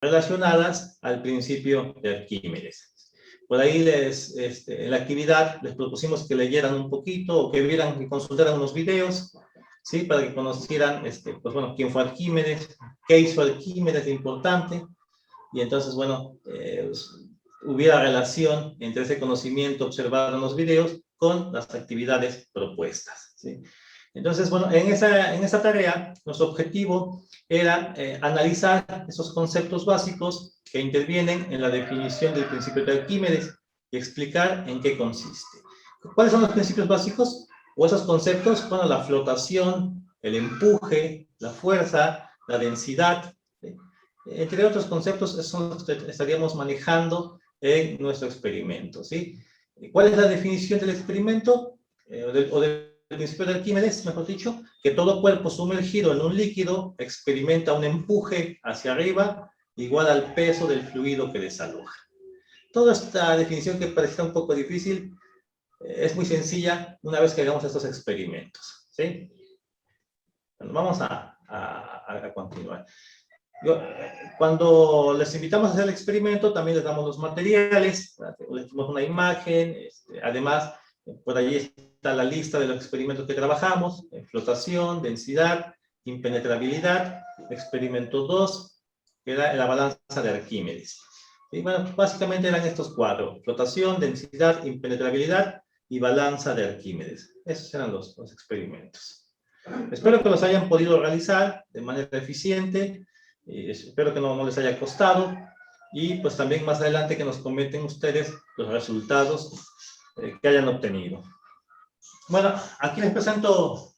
relacionadas al principio de Arquímedes. Por ahí en la actividad les propusimos que leyeran un poquito o que vieran, que consultaran unos videos, ¿sí? Para que conocieran, pues bueno, quién fue Arquímedes, qué hizo Arquímedes de importante, y entonces, bueno, hubiera relación entre ese conocimiento observado en los videos con las actividades propuestas, ¿sí? Entonces, bueno, en esa tarea, nuestro objetivo era analizar esos conceptos básicos que intervienen en la definición del principio de Arquímedes y explicar en qué consiste. ¿Cuáles son los principios básicos? O esos conceptos, bueno, la flotación, el empuje, la fuerza, la densidad, ¿sí? Entre otros conceptos, son los que estaríamos manejando en nuestro experimento, ¿sí? ¿Cuál es la definición del experimento? O del principio de Arquímedes, mejor dicho, que todo cuerpo sumergido en un líquido experimenta un empuje hacia arriba igual al peso del fluido que desaloja. Toda esta definición, que parecía un poco difícil, es muy sencilla una vez que hagamos estos experimentos, ¿sí? Bueno, vamos a continuar. Cuando les invitamos a hacer el experimento, también les damos los materiales, les damos una imagen, además, por allí está la lista de los experimentos que trabajamos: flotación, densidad, impenetrabilidad, experimento 2, que era la balanza de Arquímedes. Y bueno, básicamente eran estos cuatro: flotación, densidad, impenetrabilidad y balanza de Arquímedes. Esos eran los experimentos. Espero que los hayan podido realizar de manera eficiente. Espero que no les haya costado, y pues también más adelante que nos comenten ustedes los resultados que hayan obtenido. Bueno, aquí les presento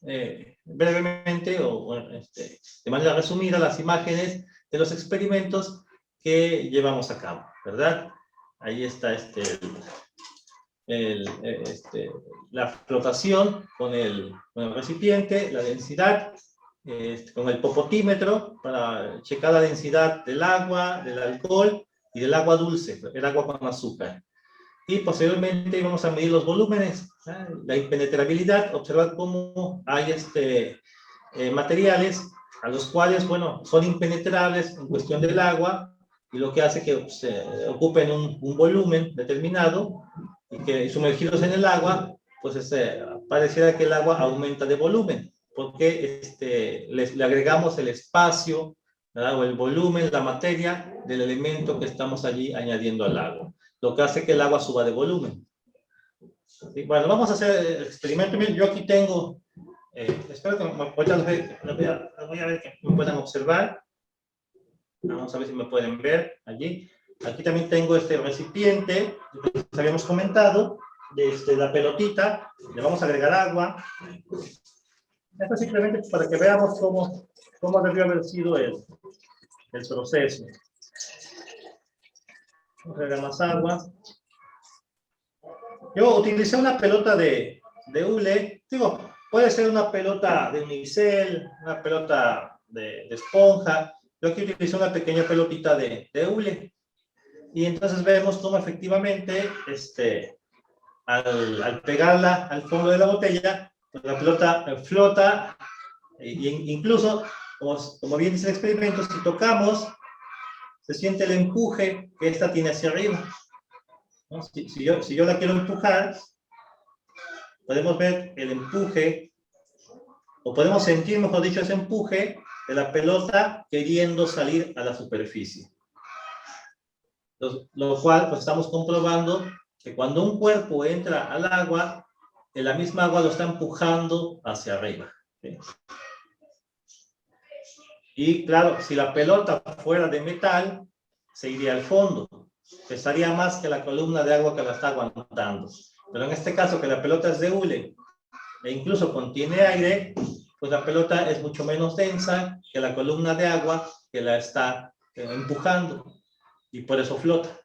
brevemente o de manera resumida las imágenes de los experimentos que llevamos a cabo, ¿verdad? Ahí está la flotación con el recipiente, la densidad, con el popotímetro para checar la densidad del agua, del alcohol y del agua dulce, el agua con azúcar. Y posteriormente vamos a medir los volúmenes, la impenetrabilidad, observar cómo hay materiales a los cuales, bueno, son impenetrables en cuestión del agua, y lo que hace que ocupen un volumen determinado, y que sumergidos en el agua, pues pareciera que el agua aumenta de volumen, porque le agregamos el espacio, ¿verdad? O el volumen, la materia del elemento que estamos allí añadiendo al agua, lo que hace que el agua suba de volumen. ¿Sí? Bueno, vamos a hacer el experimento. Miren, yo aquí tengo, espero que voy a ver que me puedan observar. Vamos a ver si me pueden ver allí. Aquí también tengo este recipiente que les habíamos comentado, de la pelotita. Le vamos a agregar agua. Esto simplemente para que veamos cómo debió haber sido el proceso. Vamos a agregar más agua. Yo utilicé una pelota de hule. Digo, puede ser una pelota de unicel, una pelota de esponja. Yo aquí utilicé una pequeña pelotita de hule. Y entonces vemos cómo efectivamente, al pegarla al fondo de la botella, pues la pelota flota, e incluso, como bien dice el experimento, si tocamos, se siente el empuje que esta tiene hacia arriba, ¿no? Si yo la quiero empujar, podemos ver el empuje, o podemos sentir, mejor dicho, ese empuje de la pelota queriendo salir a la superficie. Lo cual, pues estamos comprobando que cuando un cuerpo entra al agua, la misma agua lo está empujando hacia arriba, ¿sí? Y claro, si la pelota fuera de metal, se iría al fondo, pesaría más que la columna de agua que la está aguantando. Pero en este caso, que la pelota es de hule e incluso contiene aire, pues la pelota es mucho menos densa que la columna de agua que la está empujando, y por eso flota.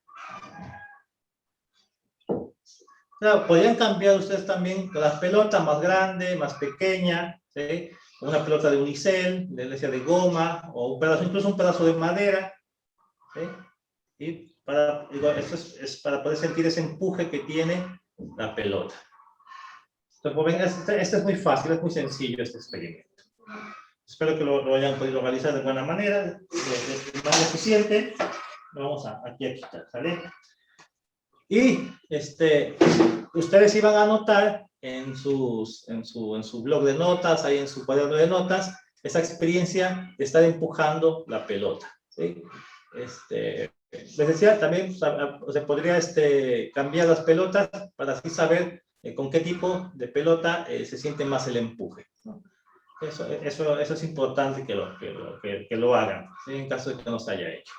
Claro, podrían cambiar ustedes también la pelota más grande, más pequeña, ¿sí? Una pelota de unicel, de goma, o un pedazo, incluso un pedazo de madera, ¿sí? Y esto es para poder sentir ese empuje que tiene la pelota. Entonces, pues, este es muy fácil, es muy sencillo este experimento. Espero que lo hayan podido realizar de buena manera, de manera eficiente. Lo vamos aquí a quitar, ¿sale? Y ustedes iban a anotar en su blog de notas, ahí en su cuaderno de notas, esa experiencia de estar empujando la pelota, ¿sí? Les decía, también se podría cambiar las pelotas para así saber con qué tipo de pelota se siente más el empuje, ¿no? Eso es importante que lo hagan, ¿sí? En caso de que no se haya hecho.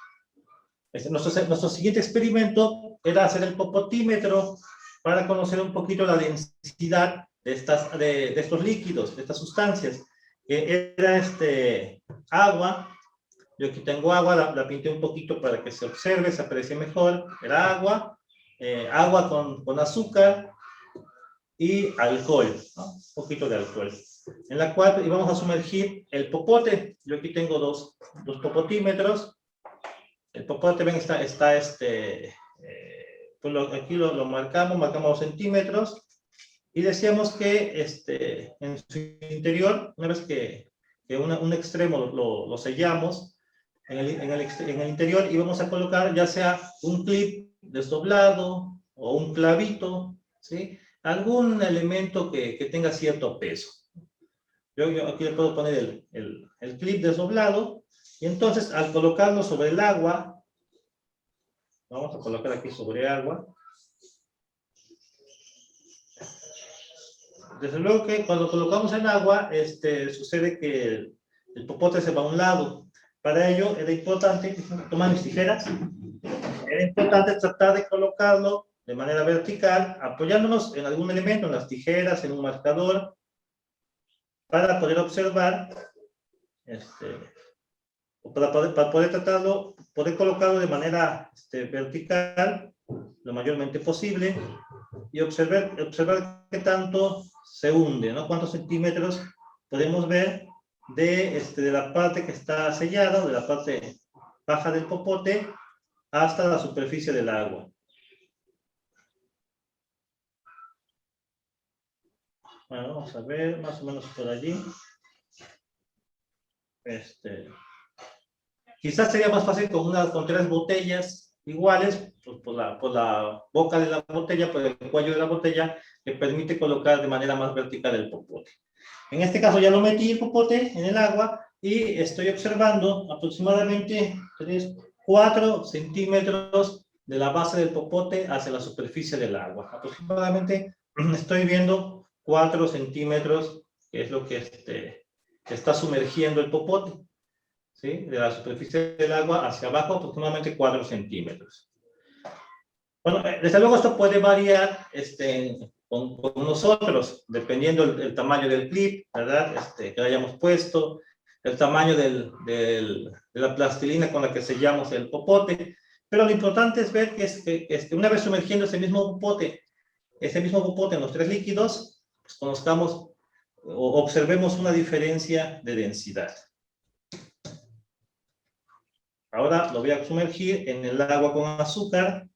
Nuestro siguiente experimento era hacer el popotímetro para conocer un poquito la densidad de estos líquidos, de estas sustancias. Era agua. Yo aquí tengo agua, la pinté un poquito para que se observe, se aprecie mejor. Era agua, agua con azúcar y alcohol, ¿no? Un poquito de alcohol, en la cual íbamos a sumergir el popote. Yo aquí tengo dos popotímetros. El popote, ven, pues aquí lo marcamos los centímetros, y decíamos que en su interior, una vez que un extremo lo sellamos, en el interior íbamos a colocar ya sea un clip desdoblado o un clavito, ¿sí? Algún elemento que tenga cierto peso. Yo aquí le puedo poner el clip desdoblado, y entonces al colocarlo sobre el agua, vamos a colocar aquí sobre agua. Desde luego que cuando colocamos en agua, sucede que el popote se va a un lado. Para ello era importante, tomar mis tijeras, era importante tratar de colocarlo de manera vertical, apoyándonos en algún elemento, en las tijeras, en un marcador, para poder observar, para poder tratarlo, poder colocarlo de manera vertical, lo mayormente posible, y observar qué tanto se hunde, ¿no? Cuántos centímetros podemos ver de la parte que está sellada, de la parte baja del popote, hasta la superficie del agua. Bueno, vamos a ver, más o menos por allí. Quizás sería más fácil con 3 botellas iguales, pues por la boca de la botella, por el cuello de la botella, que permite colocar de manera más vertical el popote. En este caso ya lo metí el popote en el agua y estoy observando aproximadamente 4 centímetros de la base del popote hacia la superficie del agua. Aproximadamente estoy viendo 4 centímetros, que es lo que está sumergiendo el popote, ¿sí? De la superficie del agua hacia abajo, aproximadamente 4 centímetros. Bueno, desde luego esto puede variar con nosotros, dependiendo el tamaño del clip, ¿verdad? Que hayamos puesto, el tamaño de la plastilina con la que sellamos el popote. Pero lo importante es ver que una vez sumergiendo ese mismo popote en los 3 líquidos, pues conozcamos o observemos una diferencia de densidad. Ahora lo voy a sumergir en el agua con azúcar.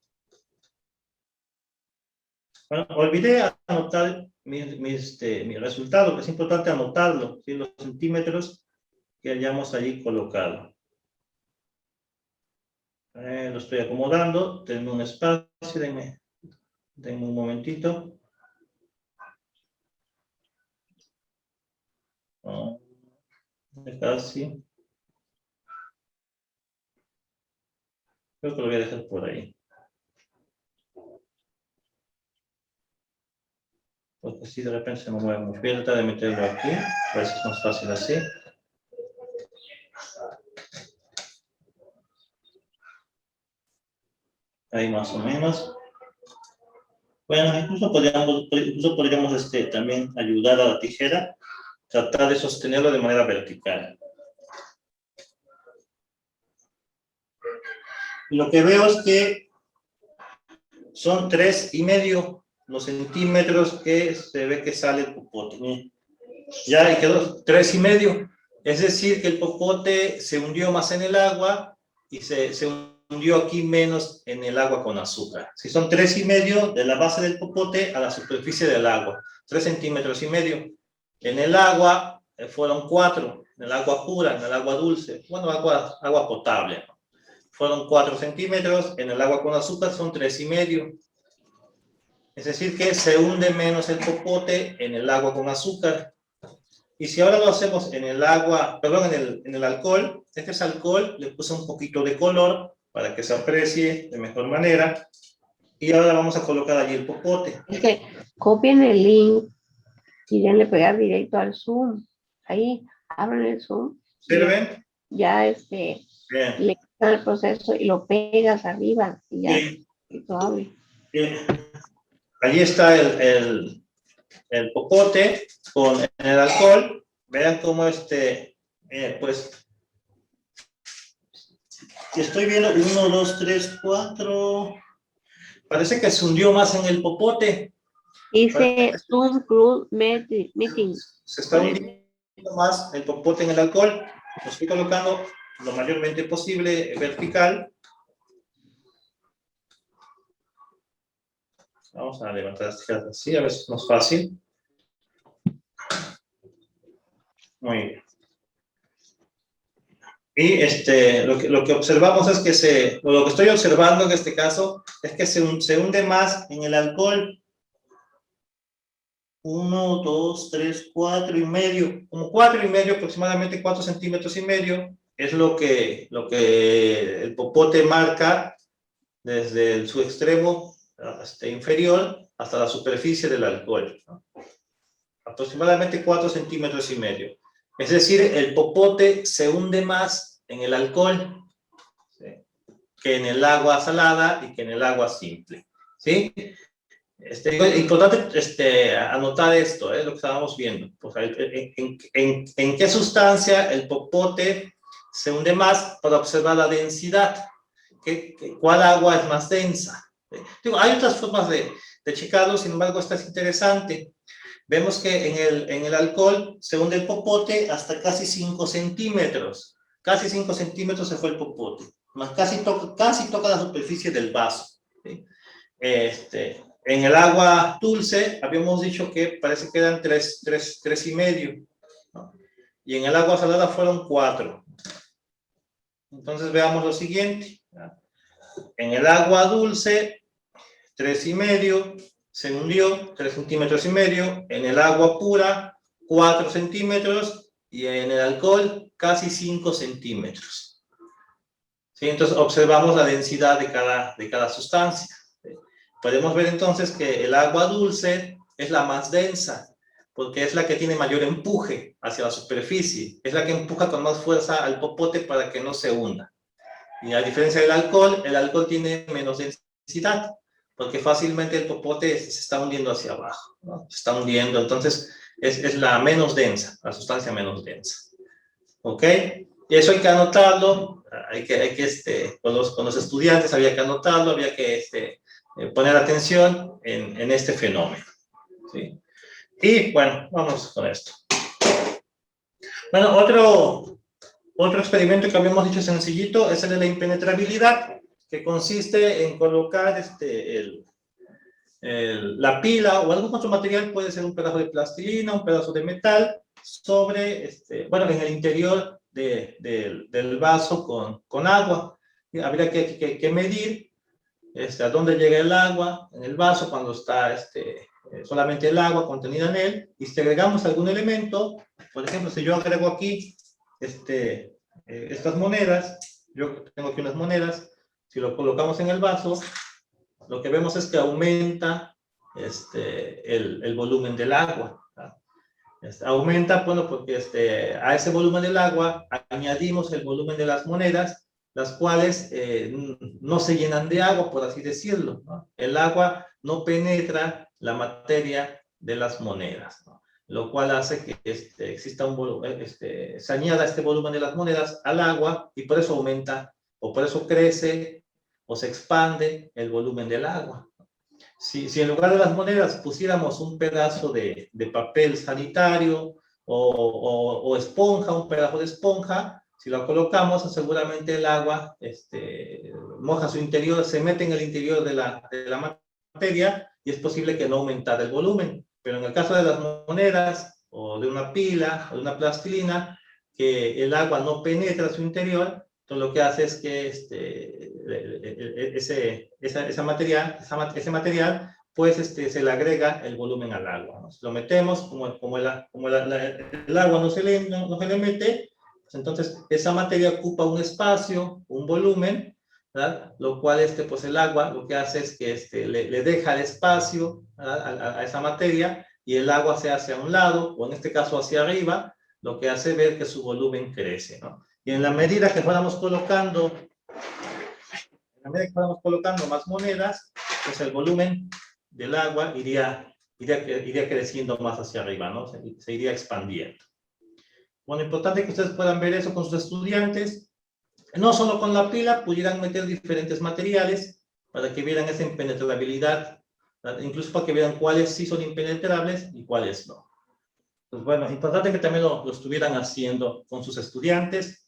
Bueno, olvidé anotar mi resultado, que es importante anotarlo, ¿sí? Los centímetros que hayamos allí colocado. Lo estoy acomodando, denme un espacio, denme un momentito. Casi. Creo que lo voy a dejar por ahí. Porque si de repente se me mueve mucho. Voy a tratar de meterlo aquí, a ver si es más fácil así. Ahí más o menos. Bueno, incluso podríamos también ayudar a la tijera, tratar de sostenerlo de manera vertical. Lo que veo es que son 3,5 los centímetros que se ve que sale el popote. Ya ahí quedó 3,5. Es decir, que el popote se hundió más en el agua y se hundió aquí menos en el agua con azúcar. Si son 3,5 de la base del popote a la superficie del agua, 3,5 centímetros. En el agua fueron 4, en el agua pura, en el agua dulce, bueno, agua potable, ¿no? Fueron 4 centímetros, en el agua con azúcar son 3,5. Es decir, que se hunde menos el popote en el agua con azúcar. Y si ahora lo hacemos en el agua, perdón, en el alcohol, este es alcohol, le puse un poquito de color para que se aprecie de mejor manera. Y ahora vamos a colocar allí el popote. Es que copien el link y denle pegar directo al Zoom. Ahí, abren el Zoom. ¿Sí lo ven? Ya Bien. le quitas el proceso y lo pegas arriba y ya. Bien. Y todo abre. Bien. Allí está el popote con el alcohol. Vean cómo pues, estoy viendo 1, 2, 3, 4. Parece que se hundió más en el popote. Dice Zoom Club Meeting. Se está hundiendo más el popote en el alcohol. Lo estoy colocando lo mayormente posible vertical. Vamos a levantar las tijeras así, a ver si es más fácil. Muy bien. Y lo que observamos es que lo que estoy observando en este caso es que se hunde más en el alcohol. 1, 2, 3, 4,5, como 4,5, aproximadamente 4,5 centímetros es lo que el popote marca desde su extremo inferior hasta la superficie del alcohol, ¿no? Aproximadamente 4,5 centímetros. Es decir, el popote se hunde más en el alcohol, ¿sí?, que en el agua salada y que en el agua simple, ¿sí? Importante anotar esto, lo que estábamos viendo. Pues, en qué sustancia el popote se hunde más para observar la densidad. ¿Cuál agua es más densa? Digo, hay otras formas de checarlo, sin embargo, esta es interesante. Vemos que en el alcohol se hunde el popote hasta casi 5 centímetros. Casi 5 centímetros se fue el popote. Casi toca la superficie del vaso, ¿sí? En el agua dulce habíamos dicho que parece que eran 3,5, ¿no? Y en el agua salada fueron 4. Entonces veamos lo siguiente, ¿no? En el agua dulce 3,5 se hundió 3,5 centímetros. En el agua pura 4 centímetros y en el alcohol casi 5 centímetros. ¿Sí? Entonces observamos la densidad de cada sustancia. Podemos ver entonces que el agua dulce es la más densa, porque es la que tiene mayor empuje hacia la superficie, es la que empuja con más fuerza al popote para que no se hunda. Y a diferencia del alcohol, el alcohol tiene menos densidad, porque fácilmente el popote se está hundiendo hacia abajo, ¿no? Se está hundiendo, entonces es la menos densa, la sustancia menos densa. ¿Ok? Y eso hay que anotarlo, con los estudiantes había que anotarlo, había que poner atención en este fenómeno, ¿sí? Y bueno, vamos con esto. Bueno, otro experimento que habíamos dicho sencillito es el de la impenetrabilidad, que consiste en colocar la pila o algún otro material, puede ser un pedazo de plastilina, un pedazo de metal, sobre, bueno, en el interior del vaso con agua. Y habría que medir a dónde llega el agua en el vaso cuando está solamente el agua contenida en él, y si agregamos algún elemento, por ejemplo, si yo agrego aquí estas monedas, yo tengo aquí unas monedas, si lo colocamos en el vaso, lo que vemos es que aumenta el volumen del agua, ¿no? Aumenta, bueno, porque a ese volumen del agua añadimos el volumen de las monedas, las cuales no se llenan de agua, por así decirlo, ¿no? El agua no penetra la materia de las monedas, ¿no? Lo cual hace que exista un volumen, se añada este volumen de las monedas al agua, y por eso aumenta, o por eso crece, o se expande el volumen del agua. Si en lugar de las monedas pusiéramos un pedazo de papel sanitario o esponja, un pedazo de esponja, si lo colocamos, seguramente el agua moja su interior, se mete en el interior de la materia, y es posible que no aumentara el volumen. Pero en el caso de las monedas, o de una pila, o de una plastilina, que el agua no penetra a su interior, entonces lo que hace es que ese material, pues se le agrega el volumen al agua, ¿no? Si lo metemos, como el agua no se le mete, pues entonces esa materia ocupa un espacio, un volumen, ¿verdad? Lo cual pues el agua lo que hace es que le deja el espacio a esa materia, y el agua se hace a un lado, o en este caso hacia arriba, lo que hace ver que su volumen crece, ¿no? Y en la medida que fuéramos colocando más monedas, pues el volumen del agua iría creciendo más hacia arriba, ¿no? Se iría expandiendo. Bueno, importante que ustedes puedan ver eso con sus estudiantes. No solo con la pila, pudieran meter diferentes materiales para que vieran esa impenetrabilidad, ¿verdad? Incluso para que vean cuáles sí son impenetrables y cuáles no. Pues bueno, importante que también lo estuvieran haciendo con sus estudiantes.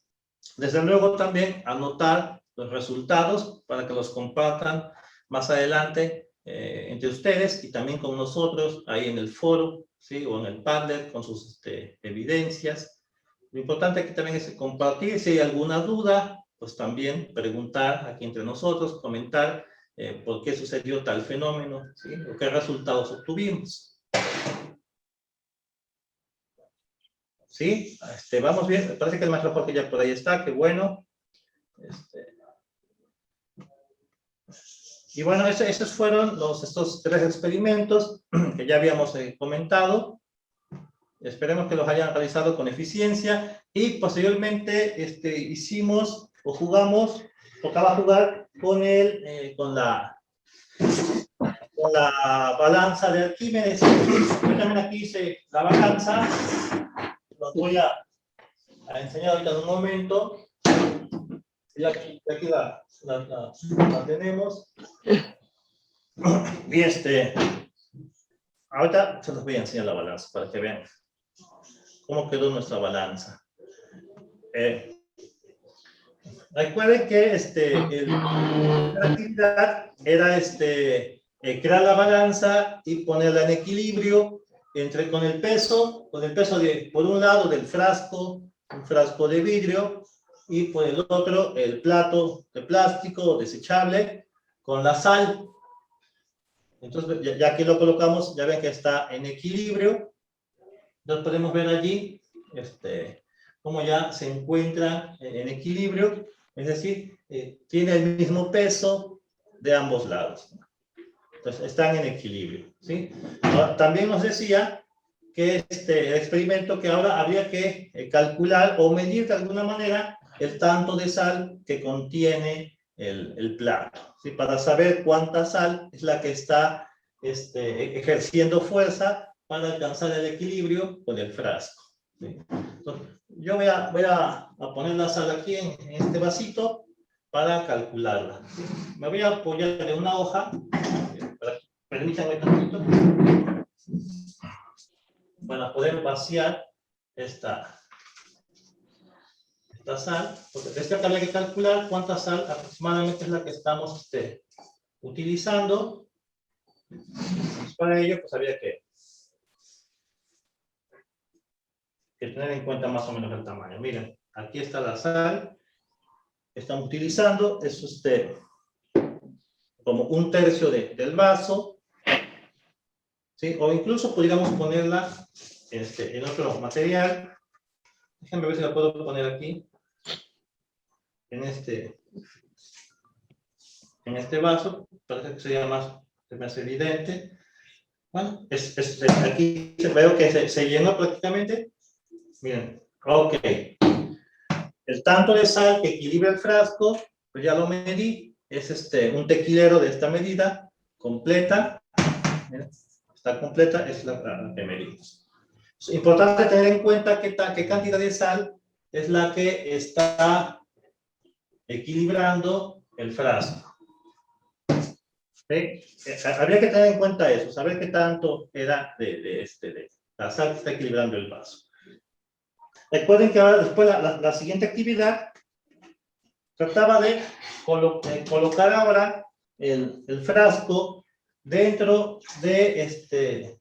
Desde luego también anotar los resultados para que los compartan más adelante entre ustedes y también con nosotros ahí en el foro, ¿sí? O en el Padlet con sus evidencias. Lo importante aquí también es compartir. Si hay alguna duda, pues también preguntar aquí entre nosotros, comentar por qué sucedió tal fenómeno, ¿sí? O qué resultados obtuvimos. ¿Sí? Vamos bien. Me parece que el maestro Jorge ya por ahí está. Qué bueno. Y bueno, esos fueron estos 3 experimentos que ya habíamos comentado. Esperemos que los hayan realizado con eficiencia. Y posteriormente hicimos o tocaba jugar con la balanza de Arquímedes. Yo también aquí hice la balanza. Los voy a enseñar ahorita en un momento. Y aquí la tenemos. Y ahorita se los voy a enseñar la balanza para que vean cómo quedó nuestra balanza. Recuerden que la actividad era crear la balanza y ponerla en equilibrio con el peso por un lado del frasco, un frasco de vidrio, y por el otro el plato de plástico desechable con la sal. Entonces ya que lo colocamos, ya ven que está en equilibrio. Entonces podemos ver allí cómo ya se encuentra en equilibrio, es decir, tiene el mismo peso de ambos lados. Entonces están en equilibrio, ¿sí? Ahora, también nos decía que el experimento que ahora habría que calcular o medir de alguna manera el tanto de sal que contiene el plato, ¿sí? Para saber cuánta sal es la que está ejerciendo fuerza para alcanzar el equilibrio con el frasco, ¿sí? Entonces, yo voy a poner la sal aquí en este vasito para calcularla, ¿sí? Me voy a apoyar en una hoja, permítanme tantito, para poder vaciar esta sal, porque desde acá habría que calcular cuánta sal aproximadamente es la que estamos utilizando. Pues para ello, pues habría que tener en cuenta más o menos el tamaño. Miren, aquí está la sal que estamos utilizando, es como 1/3 del vaso, ¿sí? O incluso podríamos ponerla en otro material. Déjenme ver si la puedo poner aquí, en este vaso. Parece que sería más evidente. Bueno, aquí veo que se llenó prácticamente. Miren, ok. El tanto de sal que equilibra el frasco, pues ya lo medí. Es un tequilero de esta medida, completa. Miren, está completa, es la que medimos. Es importante tener en cuenta qué cantidad de sal es la que está equilibrando el frasco. ¿Sí? Habría que tener en cuenta eso, saber qué tanto era de la sal que está equilibrando el vaso. Recuerden que ahora después la siguiente actividad trataba de colocar ahora el frasco dentro de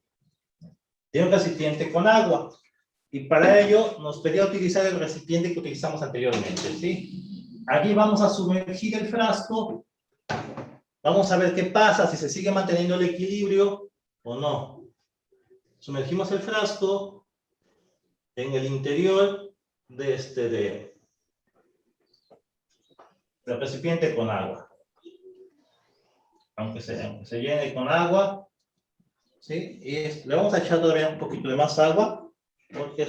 un recipiente con agua. Y para ello nos pedía utilizar el recipiente que utilizamos anteriormente, ¿sí? Aquí vamos a sumergir el frasco. Vamos a ver qué pasa, si se sigue manteniendo el equilibrio o no. Sumergimos el frasco en el interior del recipiente con agua. Aunque se llene con agua, ¿sí? Y le vamos a echar todavía un poquito de más agua, porque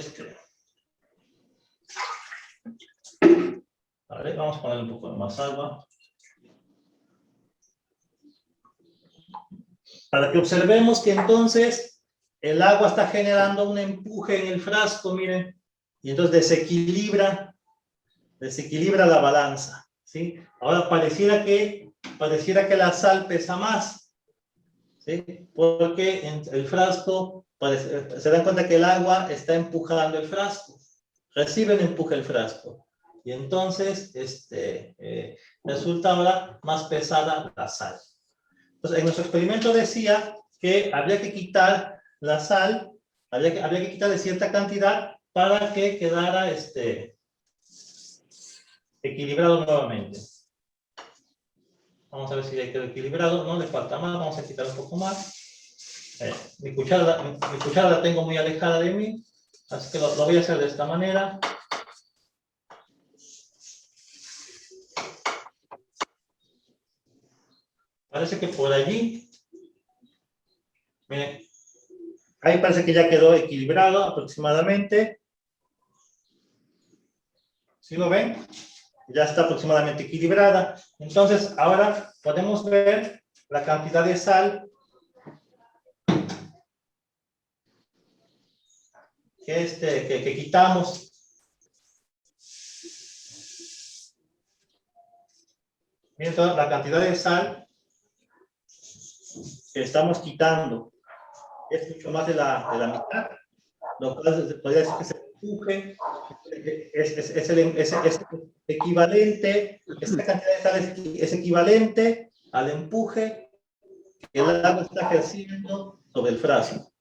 vale, vamos a poner un poco de más agua. Para que observemos que entonces el agua está generando un empuje en el frasco, miren, y entonces desequilibra la balanza, ¿sí? Ahora pareciera que la sal pesa más, ¿sí? Porque en el frasco, se dan cuenta que el agua está empujando el frasco, recibe el empuje el frasco, y entonces resulta ahora más pesada la sal. Entonces, en nuestro experimento decía que había que quitar la sal, había que quitarle cierta cantidad para que quedara equilibrado nuevamente. Vamos a ver si ya quedó equilibrado. No le falta más, vamos a quitar un poco más. Mi cuchara la tengo muy alejada de mí, así que lo voy a hacer de esta manera. Parece que por allí, miren, ahí parece que ya quedó equilibrado aproximadamente. ¿Sí lo ven? Ya está aproximadamente equilibrada. Entonces, ahora podemos ver la cantidad de sal que quitamos. Miren toda la cantidad de sal que estamos quitando. Es mucho más de la mitad. Lo cual se podría decir que se empuje. Es equivalente, esta cantidad de sal es equivalente al empuje que el agua está ejerciendo sobre el frasco.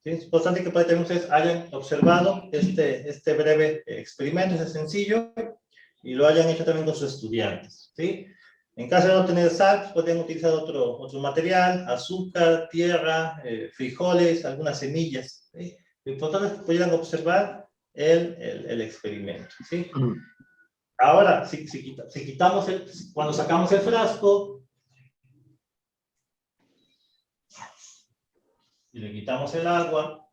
¿Sí? Es importante que también ustedes hayan observado este breve experimento, es sencillo, y lo hayan hecho también con sus estudiantes. ¿Sí? En caso de no tener sal, pueden utilizar otro material, azúcar, tierra, frijoles, algunas semillas. ¿Sí? Lo importante es que pudieran observar el experimento. ¿Sí? Ahora, si quitamos cuando sacamos el frasco y le quitamos el agua,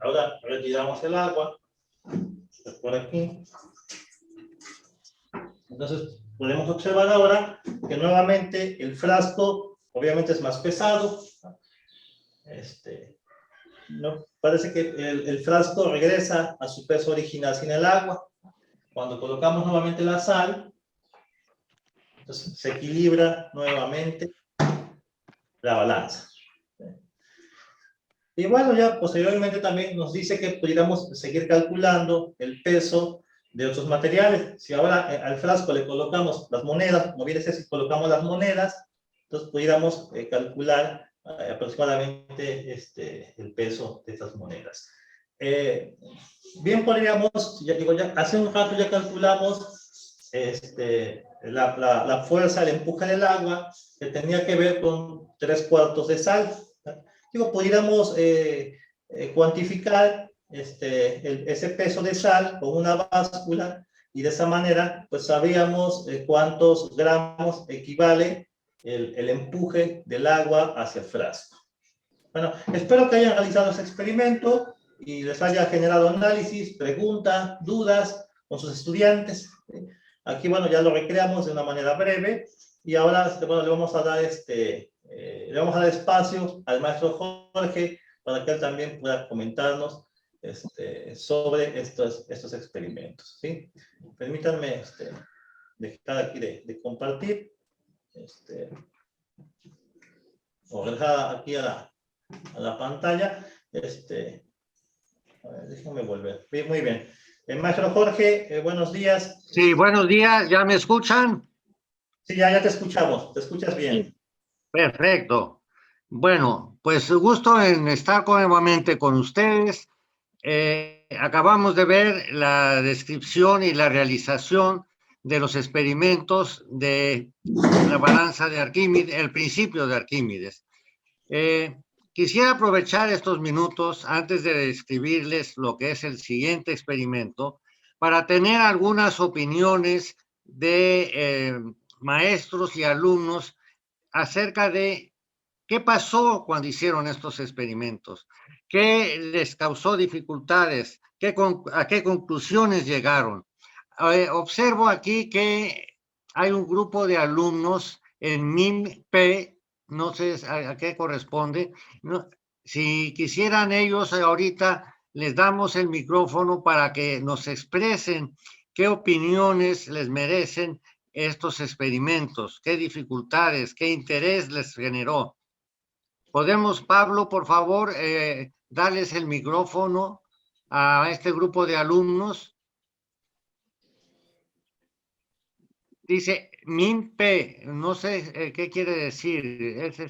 ahora retiramos el agua por aquí. Entonces podemos observar ahora que nuevamente el frasco obviamente es más pesado. ¿No? Parece que el frasco regresa a su peso original sin el agua. Cuando colocamos nuevamente la sal, entonces se equilibra nuevamente la balanza. Y bueno, ya posteriormente también nos dice que pudiéramos seguir calculando el peso de otros materiales. Si ahora al frasco le colocamos las monedas, como bien decía, si colocamos las monedas, entonces pudiéramos calcular aproximadamente el peso de estas monedas. Bien podríamos, ya digo, hace un rato ya calculamos la fuerza, el empuje del agua, que tenía que ver con 3/4 de sal. Digo, pudiéramos cuantificar ese peso de sal con una báscula y de esa manera pues sabríamos cuántos gramos equivale el empuje del agua hacia el frasco. Bueno, espero que hayan realizado ese experimento y les haya generado análisis, preguntas, dudas con sus estudiantes. Aquí, bueno, ya lo recreamos de una manera breve y ahora bueno, le vamos a dar espacio al maestro Jorge para que él también pueda comentarnos sobre estos experimentos. ¿Sí? Permítanme dejar aquí de compartir. O dejar aquí a la pantalla. A ver, déjame volver. Bien, muy bien. Maestro Jorge, buenos días. Sí, buenos días. ¿Ya me escuchan? Sí, ya te escuchamos. Te escuchas bien. Perfecto. Bueno, pues gusto en estar nuevamente con ustedes. Acabamos de ver la descripción y la realización de los experimentos de la balanza de Arquímedes, el principio de Arquímedes. Quisiera aprovechar estos minutos antes de describirles lo que es el siguiente experimento para tener algunas opiniones de maestros y alumnos acerca de qué pasó cuando hicieron estos experimentos, qué les causó dificultades, a qué conclusiones llegaron. Observo aquí que hay un grupo de alumnos en MIMP, no sé a qué corresponde. No, si quisieran ellos ahorita, les damos el micrófono para que nos expresen qué opiniones les merecen estos experimentos, qué dificultades, qué interés les generó. ¿Podemos, Pablo, por favor, darles el micrófono a este grupo de alumnos? Dice MINPE, no sé qué quiere decir, es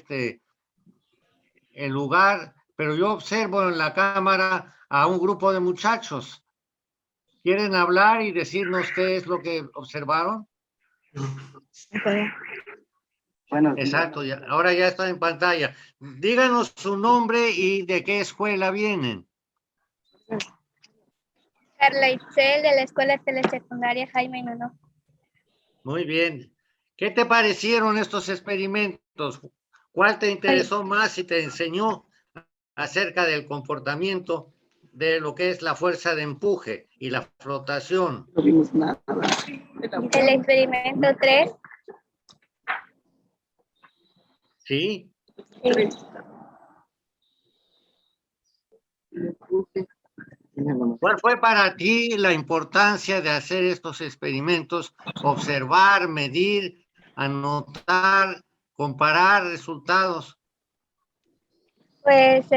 el lugar, pero yo observo en la cámara a un grupo de muchachos. ¿Quieren hablar y decirnos qué es lo que observaron? Bueno, exacto, ya, ahora ya está en pantalla. Díganos su nombre y de qué escuela vienen. Carla Itzel, de la Escuela Telesecundaria Jaime Nuno. Muy bien. ¿Qué te parecieron estos experimentos? ¿Cuál te interesó más y te enseñó acerca del comportamiento de lo que es la fuerza de empuje y la flotación? No vimos nada. El experimento 3. ¿Sí? ¿Cuál fue para ti la importancia de hacer estos experimentos? Observar, medir, anotar, comparar resultados. Pues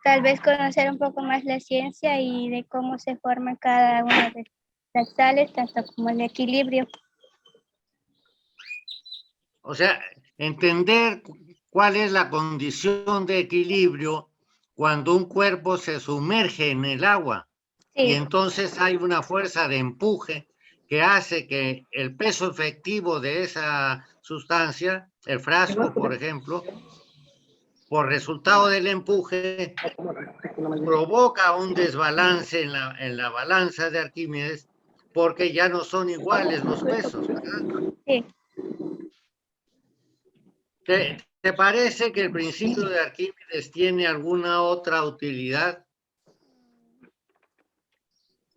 tal vez conocer un poco más la ciencia y de cómo se forma cada una de las sales, tanto como el equilibrio. O sea, entender cuál es la condición de equilibrio cuando un cuerpo se sumerge en el agua. Sí. Y entonces hay una fuerza de empuje que hace que el peso efectivo de esa sustancia, el frasco, por ejemplo, por resultado del empuje, provoca un desbalance en la balanza de Arquímedes porque ya no son iguales los pesos, ¿verdad? Sí. ¿Te parece que el principio de Arquímedes tiene alguna otra utilidad?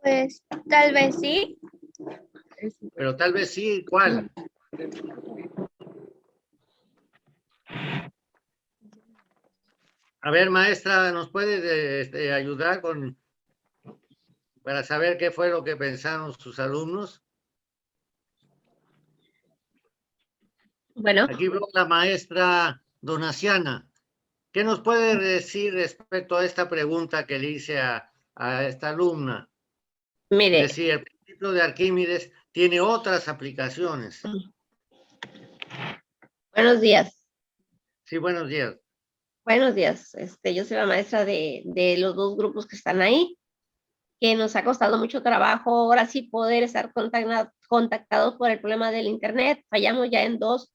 Pues tal vez sí. Pero tal vez sí, ¿cuál? A ver, maestra, ¿nos puede ayudar para saber qué fue lo que pensaron sus alumnos? Bueno, Aquí veo la maestra Donaciana. ¿Qué nos puede decir respecto a esta pregunta que le hice a esta alumna? mire, Es decir, el principio de Arquímedes tiene otras aplicaciones. buenos días. Sí, buenos días. Buenos días. Yo soy la maestra de los dos grupos que están ahí, que nos ha costado mucho trabajo ahora sí poder estar contactados por el problema del internet. Fallamos ya en dos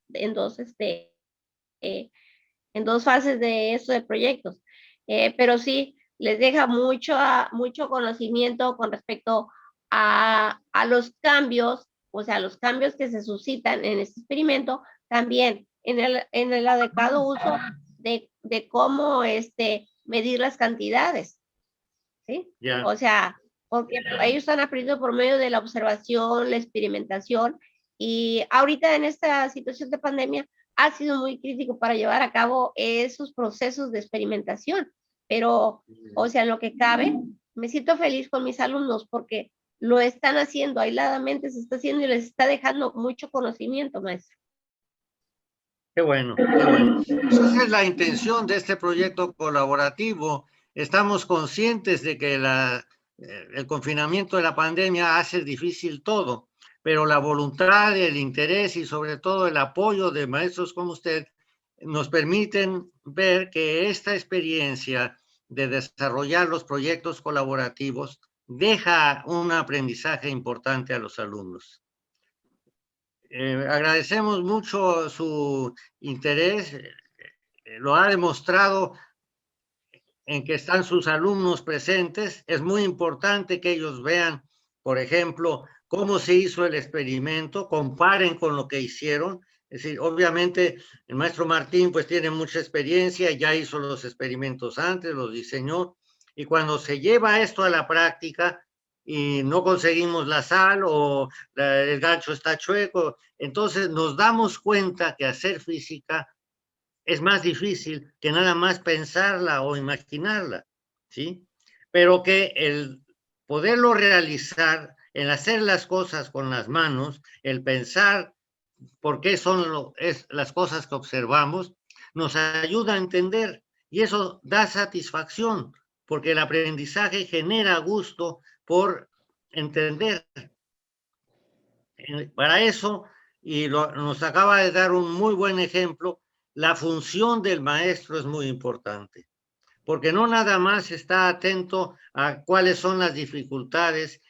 fases de eso de proyectos. Pero sí, les deja mucho conocimiento con respecto a los cambios, o sea, los cambios que se suscitan en este experimento, también en el adecuado uso de cómo medir las cantidades, ¿sí? Ya. O sea, porque ellos están aprendiendo por medio de la observación, la experimentación, y ahorita en esta situación de pandemia ha sido muy crítico para llevar a cabo esos procesos de experimentación, pero, o sea, en lo que cabe, me siento feliz con mis alumnos porque lo están haciendo aisladamente, se está haciendo y les está dejando mucho conocimiento, maestro. Qué bueno, qué bueno. Esa es la intención de este proyecto colaborativo. Estamos conscientes de que el confinamiento de la pandemia hace difícil todo, pero la voluntad, el interés y sobre todo el apoyo de maestros como usted nos permiten ver que esta experiencia de desarrollar los proyectos colaborativos deja un aprendizaje importante a los alumnos. Agradecemos mucho su interés, lo ha demostrado en que están sus alumnos presentes. Es muy importante que ellos vean, por ejemplo, cómo se hizo el experimento, comparen con lo que hicieron. Es decir, obviamente el maestro Martín pues tiene mucha experiencia, ya hizo los experimentos antes, los diseñó, y cuando se lleva esto a la práctica y no conseguimos la sal o el gancho está chueco, entonces nos damos cuenta que hacer física es más difícil que nada más pensarla o imaginarla, ¿sí? Pero que el poderlo realizar, el hacer las cosas con las manos, el pensar por qué son las cosas que observamos, nos ayuda a entender, y eso da satisfacción, porque el aprendizaje genera gusto por entender. Para eso, y nos acaba de dar un muy buen ejemplo, la función del maestro es muy importante, porque no nada más está atento a cuáles son las dificultades,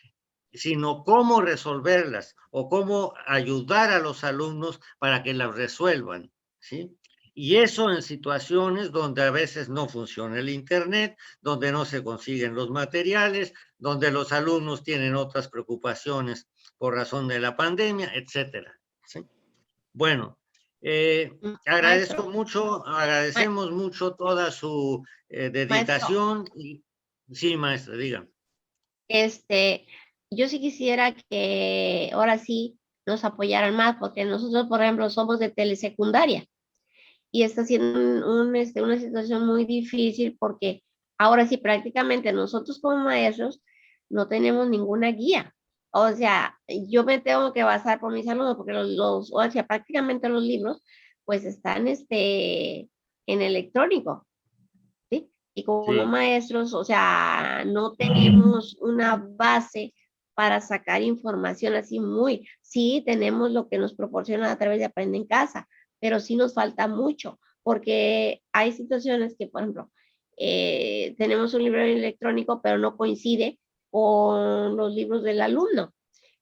sino cómo resolverlas o cómo ayudar a los alumnos para que las resuelvan, ¿sí? Y eso en situaciones donde a veces no funciona el internet, donde no se consiguen los materiales, donde los alumnos tienen otras preocupaciones por razón de la pandemia, etcétera, ¿sí? Bueno, agradezco mucho, agradecemos mucho toda su dedicación. Y, sí, maestra, diga. Yo sí quisiera que ahora sí nos apoyaran más, porque nosotros, por ejemplo, somos de telesecundaria y está siendo una situación muy difícil porque ahora sí prácticamente nosotros como maestros no tenemos ninguna guía. O sea, yo me tengo que basar por mis alumnos porque o sea, prácticamente los libros pues están en electrónico. ¿Sí? Y como Sí. maestros, o sea, no tenemos una base para sacar información así sí tenemos lo que nos proporcionan a través de Aprende en Casa, pero sí nos falta mucho, porque hay situaciones que, por ejemplo, tenemos un libro electrónico, pero no coincide con los libros del alumno.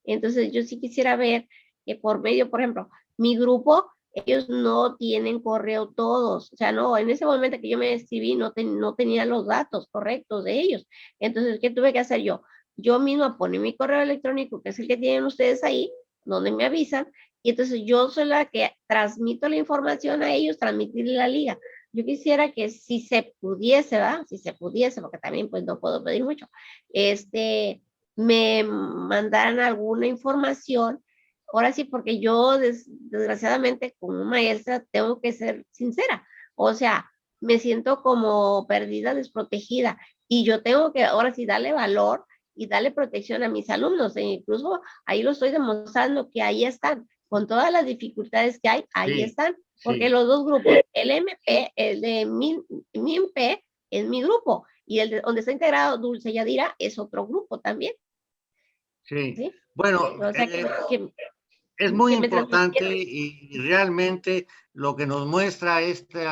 Entonces, yo sí quisiera ver que por medio, por ejemplo, mi grupo, ellos no tienen correo todos, o sea, no, en ese momento que yo me escribí no tenía los datos correctos de ellos. Entonces, ¿qué tuve que hacer yo? Yo misma poní mi correo electrónico, que es el que tienen ustedes ahí, donde me avisan, y entonces yo soy la que transmito la información a ellos, transmitirle la liga. Yo quisiera que si se pudiese, ¿verdad? Si se pudiese, porque también pues no puedo pedir mucho, me mandaran alguna información. Ahora sí, porque yo desgraciadamente como maestra tengo que ser sincera. O sea, me siento como perdida, desprotegida y yo tengo que ahora sí darle valor y darle protección a mis alumnos. E incluso ahí lo estoy demostrando que ahí están, con todas las dificultades que hay, ahí están. Porque los dos grupos, el MP, el de MIMP es mi grupo y el de donde está integrado Dulce Yadira es otro grupo también. Sí. ¿Sí? Bueno, O sea, es muy que me importante y realmente lo que nos muestra este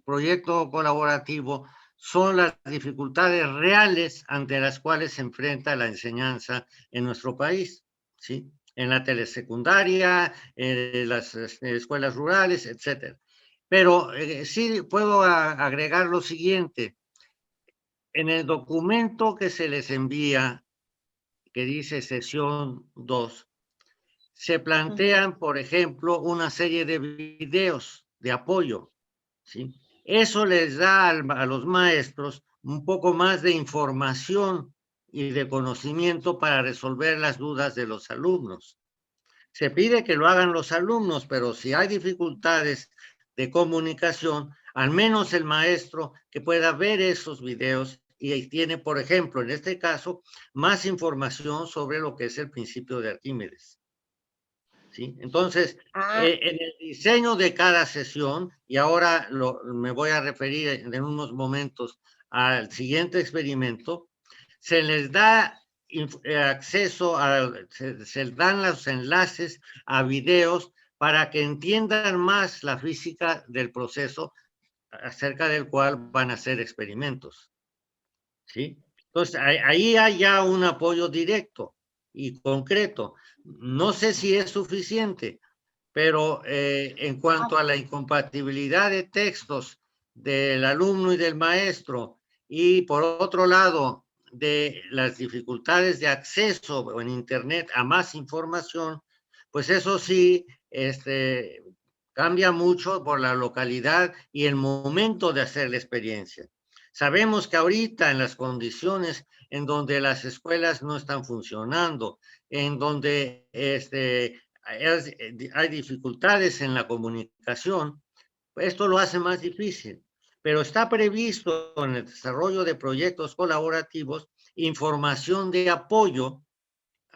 proyecto colaborativo son las dificultades reales ante las cuales se enfrenta la enseñanza en nuestro país, ¿sí? En la telesecundaria, en las escuelas rurales, etcétera. Pero sí puedo agregar lo siguiente. En el documento que se les envía, que dice sesión 2, se plantean, por ejemplo, una serie de videos de apoyo, ¿sí? Eso les da a los maestros un poco más de información y de conocimiento para resolver las dudas de los alumnos. Se pide que lo hagan los alumnos, pero si hay dificultades de comunicación, al menos el maestro que pueda ver esos videos y tiene, por ejemplo, en este caso, más información sobre lo que es el principio de Arquímedes. ¿Sí? Entonces, en el diseño de cada sesión, y ahora me voy a referir en unos momentos al siguiente experimento, se les da acceso, se dan los enlaces a videos para que entiendan más la física del proceso acerca del cual van a hacer experimentos. ¿Sí? Entonces, ahí hay ya un apoyo directo y concreto. No sé si es suficiente, pero en cuanto a la incompatibilidad de textos del alumno y del maestro, y por otro lado, de las dificultades de acceso en Internet a más información, pues eso sí, cambia mucho por la localidad y el momento de hacer la experiencia. Sabemos que ahorita en las condiciones en donde las escuelas no están funcionando, en donde hay dificultades en la comunicación, esto lo hace más difícil, pero está previsto en el desarrollo de proyectos colaborativos información de apoyo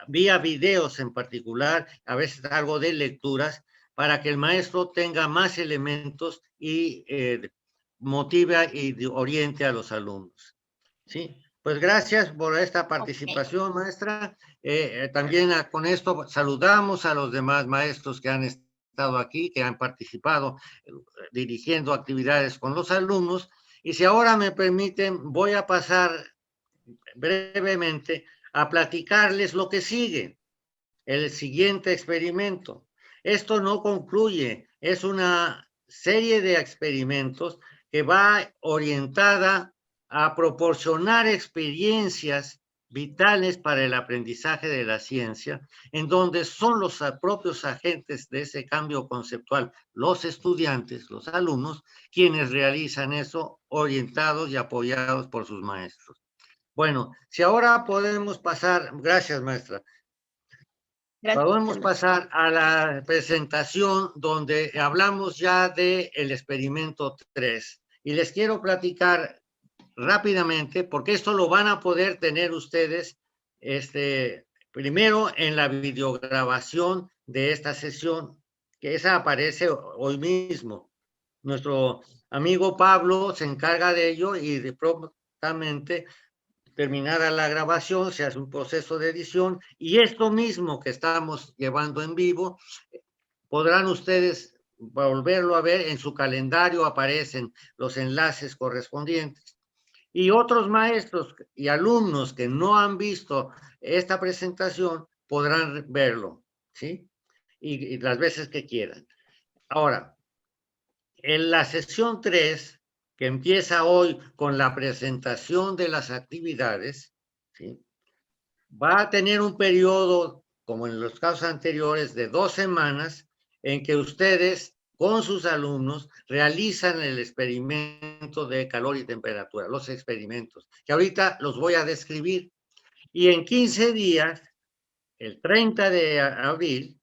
vía videos en particular, a veces algo de lecturas, para que el maestro tenga más elementos y motive y oriente a los alumnos. ¿Sí? Pues gracias por esta participación, maestra. También con esto saludamos a los demás maestros que han estado aquí, que han participado dirigiendo actividades con los alumnos. Y si ahora me permiten, voy a pasar brevemente a platicarles lo que sigue, el siguiente experimento. Esto no concluye, es una serie de experimentos que va orientada a proporcionar experiencias vitales para el aprendizaje de la ciencia, en donde son los propios agentes de ese cambio conceptual, los estudiantes, los alumnos, quienes realizan eso, orientados y apoyados por sus maestros. Bueno, si ahora podemos pasar, gracias maestra, podemos pasar a la presentación donde hablamos ya del experimento 3 y les quiero platicar rápidamente porque esto lo van a poder tener ustedes primero en la videograbación de esta sesión, que esa aparece hoy mismo. Nuestro amigo Pablo se encarga de ello y de prontamente terminada la grabación, se hace un proceso de edición y esto mismo que estamos llevando en vivo, podrán ustedes volverlo a ver, en su calendario aparecen los enlaces correspondientes. Y otros maestros y alumnos que no han visto esta presentación podrán verlo, ¿sí? Y las veces que quieran. Ahora, en la sesión 3, que empieza hoy con la presentación de las actividades, ¿sí? Va a tener un periodo, como en los casos anteriores, de 2 semanas, en que ustedes, con sus alumnos, realizan el experimento de calor y temperatura, los experimentos, que ahorita los voy a describir. Y en 15 días, el 30 de abril,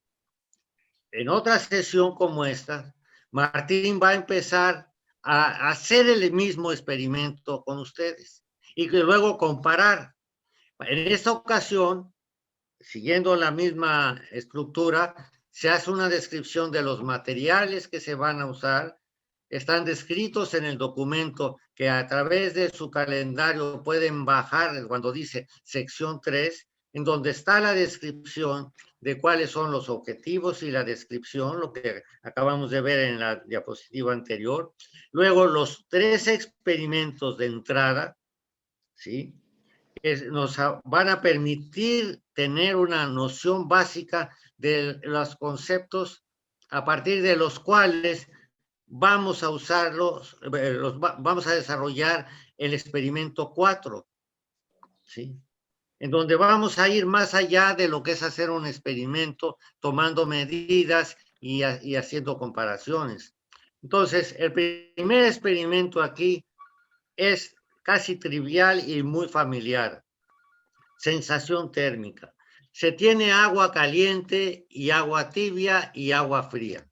en otra sesión como esta, Martín va a empezar a hacer el mismo experimento con ustedes y que luego comparar. En esta ocasión, siguiendo la misma estructura, se hace una descripción de los materiales que se van a usar. Están descritos en el documento que a través de su calendario pueden bajar cuando dice sección 3, en donde está la descripción de cuáles son los objetivos y la descripción, lo que acabamos de ver en la diapositiva anterior. Luego, los 3 experimentos de entrada, ¿sí? Nos van a permitir tener una noción básica de los conceptos a partir de los cuales vamos a usarlos, vamos a desarrollar el experimento 4, ¿sí? En donde vamos a ir más allá de lo que es hacer un experimento, tomando medidas y haciendo comparaciones. Entonces, el primer experimento aquí es casi trivial y muy familiar. Sensación térmica. Se tiene agua caliente y agua tibia y agua fría.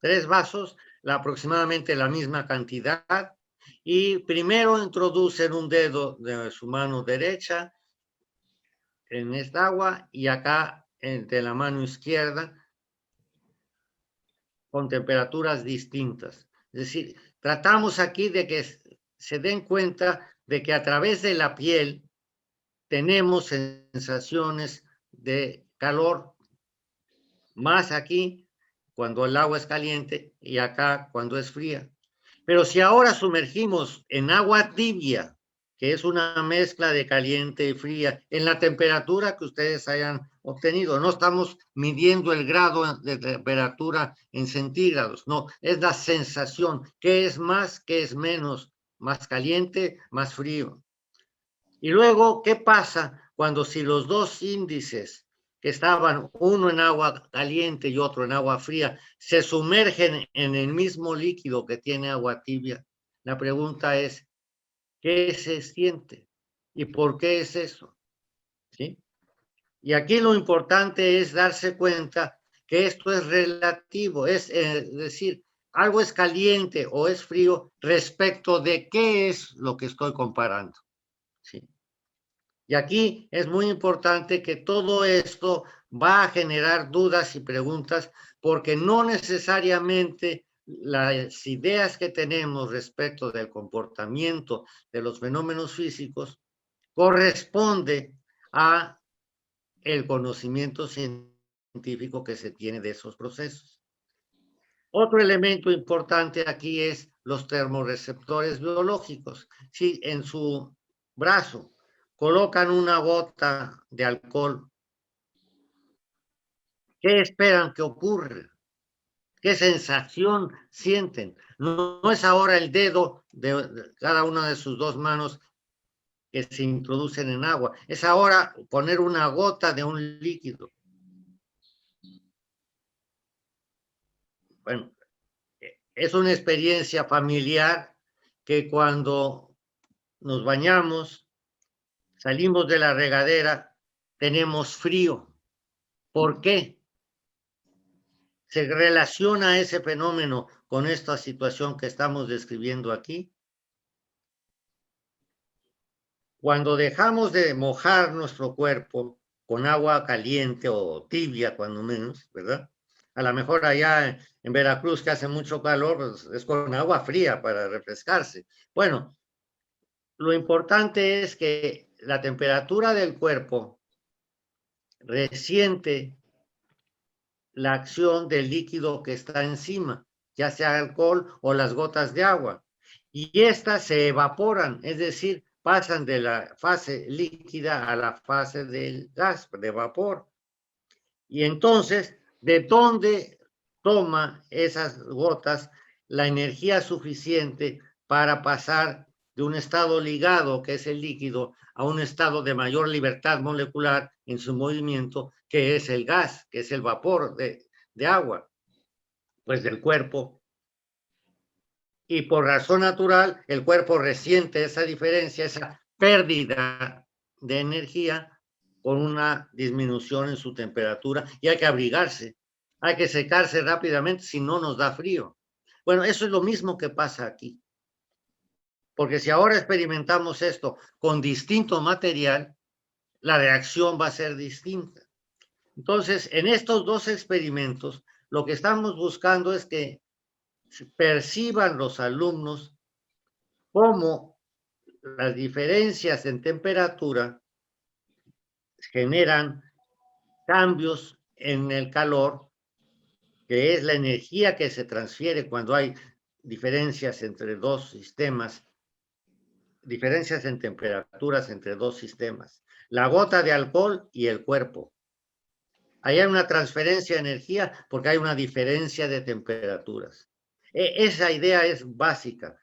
3 vasos, aproximadamente la misma cantidad. Y primero introducen un dedo de su mano derecha en esta agua y acá de la mano izquierda con temperaturas distintas. Es decir, tratamos aquí de que se den cuenta de que a través de la piel tenemos sensaciones de calor, más aquí cuando el agua es caliente y acá cuando es fría. Pero si ahora sumergimos en agua tibia, que es una mezcla de caliente y fría, en la temperatura que ustedes hayan obtenido, no estamos midiendo el grado de temperatura en centígrados, no, es la sensación, qué es más, qué es menos, más caliente, más frío. Y luego, ¿qué pasa cuando si los dos índices que estaban uno en agua caliente y otro en agua fría se sumergen en el mismo líquido que tiene agua tibia? La pregunta es, ¿qué se siente? ¿Y por qué es eso? ¿Sí? Y aquí lo importante es darse cuenta que esto es relativo, es decir, algo es caliente o es frío respecto de qué es lo que estoy comparando. ¿Sí? Y aquí es muy importante que todo esto va a generar dudas y preguntas porque no necesariamente las ideas que tenemos respecto del comportamiento de los fenómenos físicos corresponde a el conocimiento científico que se tiene de esos procesos. Otro elemento importante aquí es los termorreceptores biológicos. Si en su brazo colocan una gota de alcohol, ¿qué esperan que ocurra? ¿Qué sensación sienten? No, no es ahora el dedo de cada una de sus dos manos que se introducen en agua, es ahora poner una gota de un líquido. Bueno, es una experiencia familiar que cuando nos bañamos, salimos de la regadera, tenemos frío. ¿Por qué? ¿Se relaciona ese fenómeno con esta situación que estamos describiendo aquí? Cuando dejamos de mojar nuestro cuerpo con agua caliente o tibia, cuando menos, ¿verdad? A lo mejor allá en Veracruz, que hace mucho calor, pues es con agua fría para refrescarse. Bueno, lo importante es que la temperatura del cuerpo resiente la acción del líquido que está encima, ya sea alcohol o las gotas de agua. Y estas se evaporan, es decir, pasan de la fase líquida a la fase del gas, de vapor. Y entonces, ¿de dónde toma esas gotas la energía suficiente para pasar de un estado ligado, que es el líquido, a un estado de mayor libertad molecular en su movimiento, que es el gas, que es el vapor de agua? Pues del cuerpo. Y por razón natural, el cuerpo resiente esa diferencia, esa pérdida de energía con una disminución en su temperatura, y hay que abrigarse, hay que secarse rápidamente, si no nos da frío. Bueno, eso es lo mismo que pasa aquí. Porque si ahora experimentamos esto con distinto material, la reacción va a ser distinta. Entonces, en estos dos experimentos, lo que estamos buscando es que perciban los alumnos cómo las diferencias en temperatura generan cambios en el calor, que es la energía que se transfiere cuando hay diferencias entre dos sistemas, diferencias en temperaturas entre dos sistemas, la gota de alcohol y el cuerpo. Ahí hay una transferencia de energía porque hay una diferencia de temperaturas. Esa idea es básica.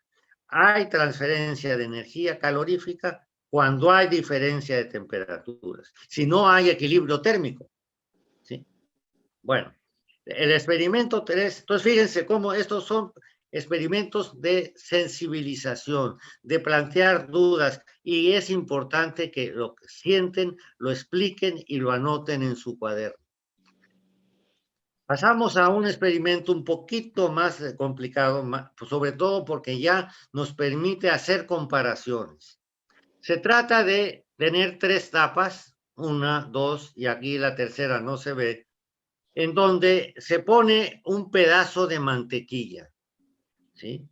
Hay transferencia de energía calorífica cuando hay diferencia de temperaturas. Si no hay equilibrio térmico. ¿Sí? Bueno, el experimento 3, entonces fíjense cómo estos son experimentos de sensibilización, de plantear dudas, y es importante que lo que sienten lo expliquen y lo anoten en su cuaderno. Pasamos a un experimento un poquito más complicado, sobre todo porque ya nos permite hacer comparaciones. Se trata de tener 3 tapas, 1, 2, y aquí la tercera no se ve, en donde se pone un pedazo de mantequilla, ¿sí?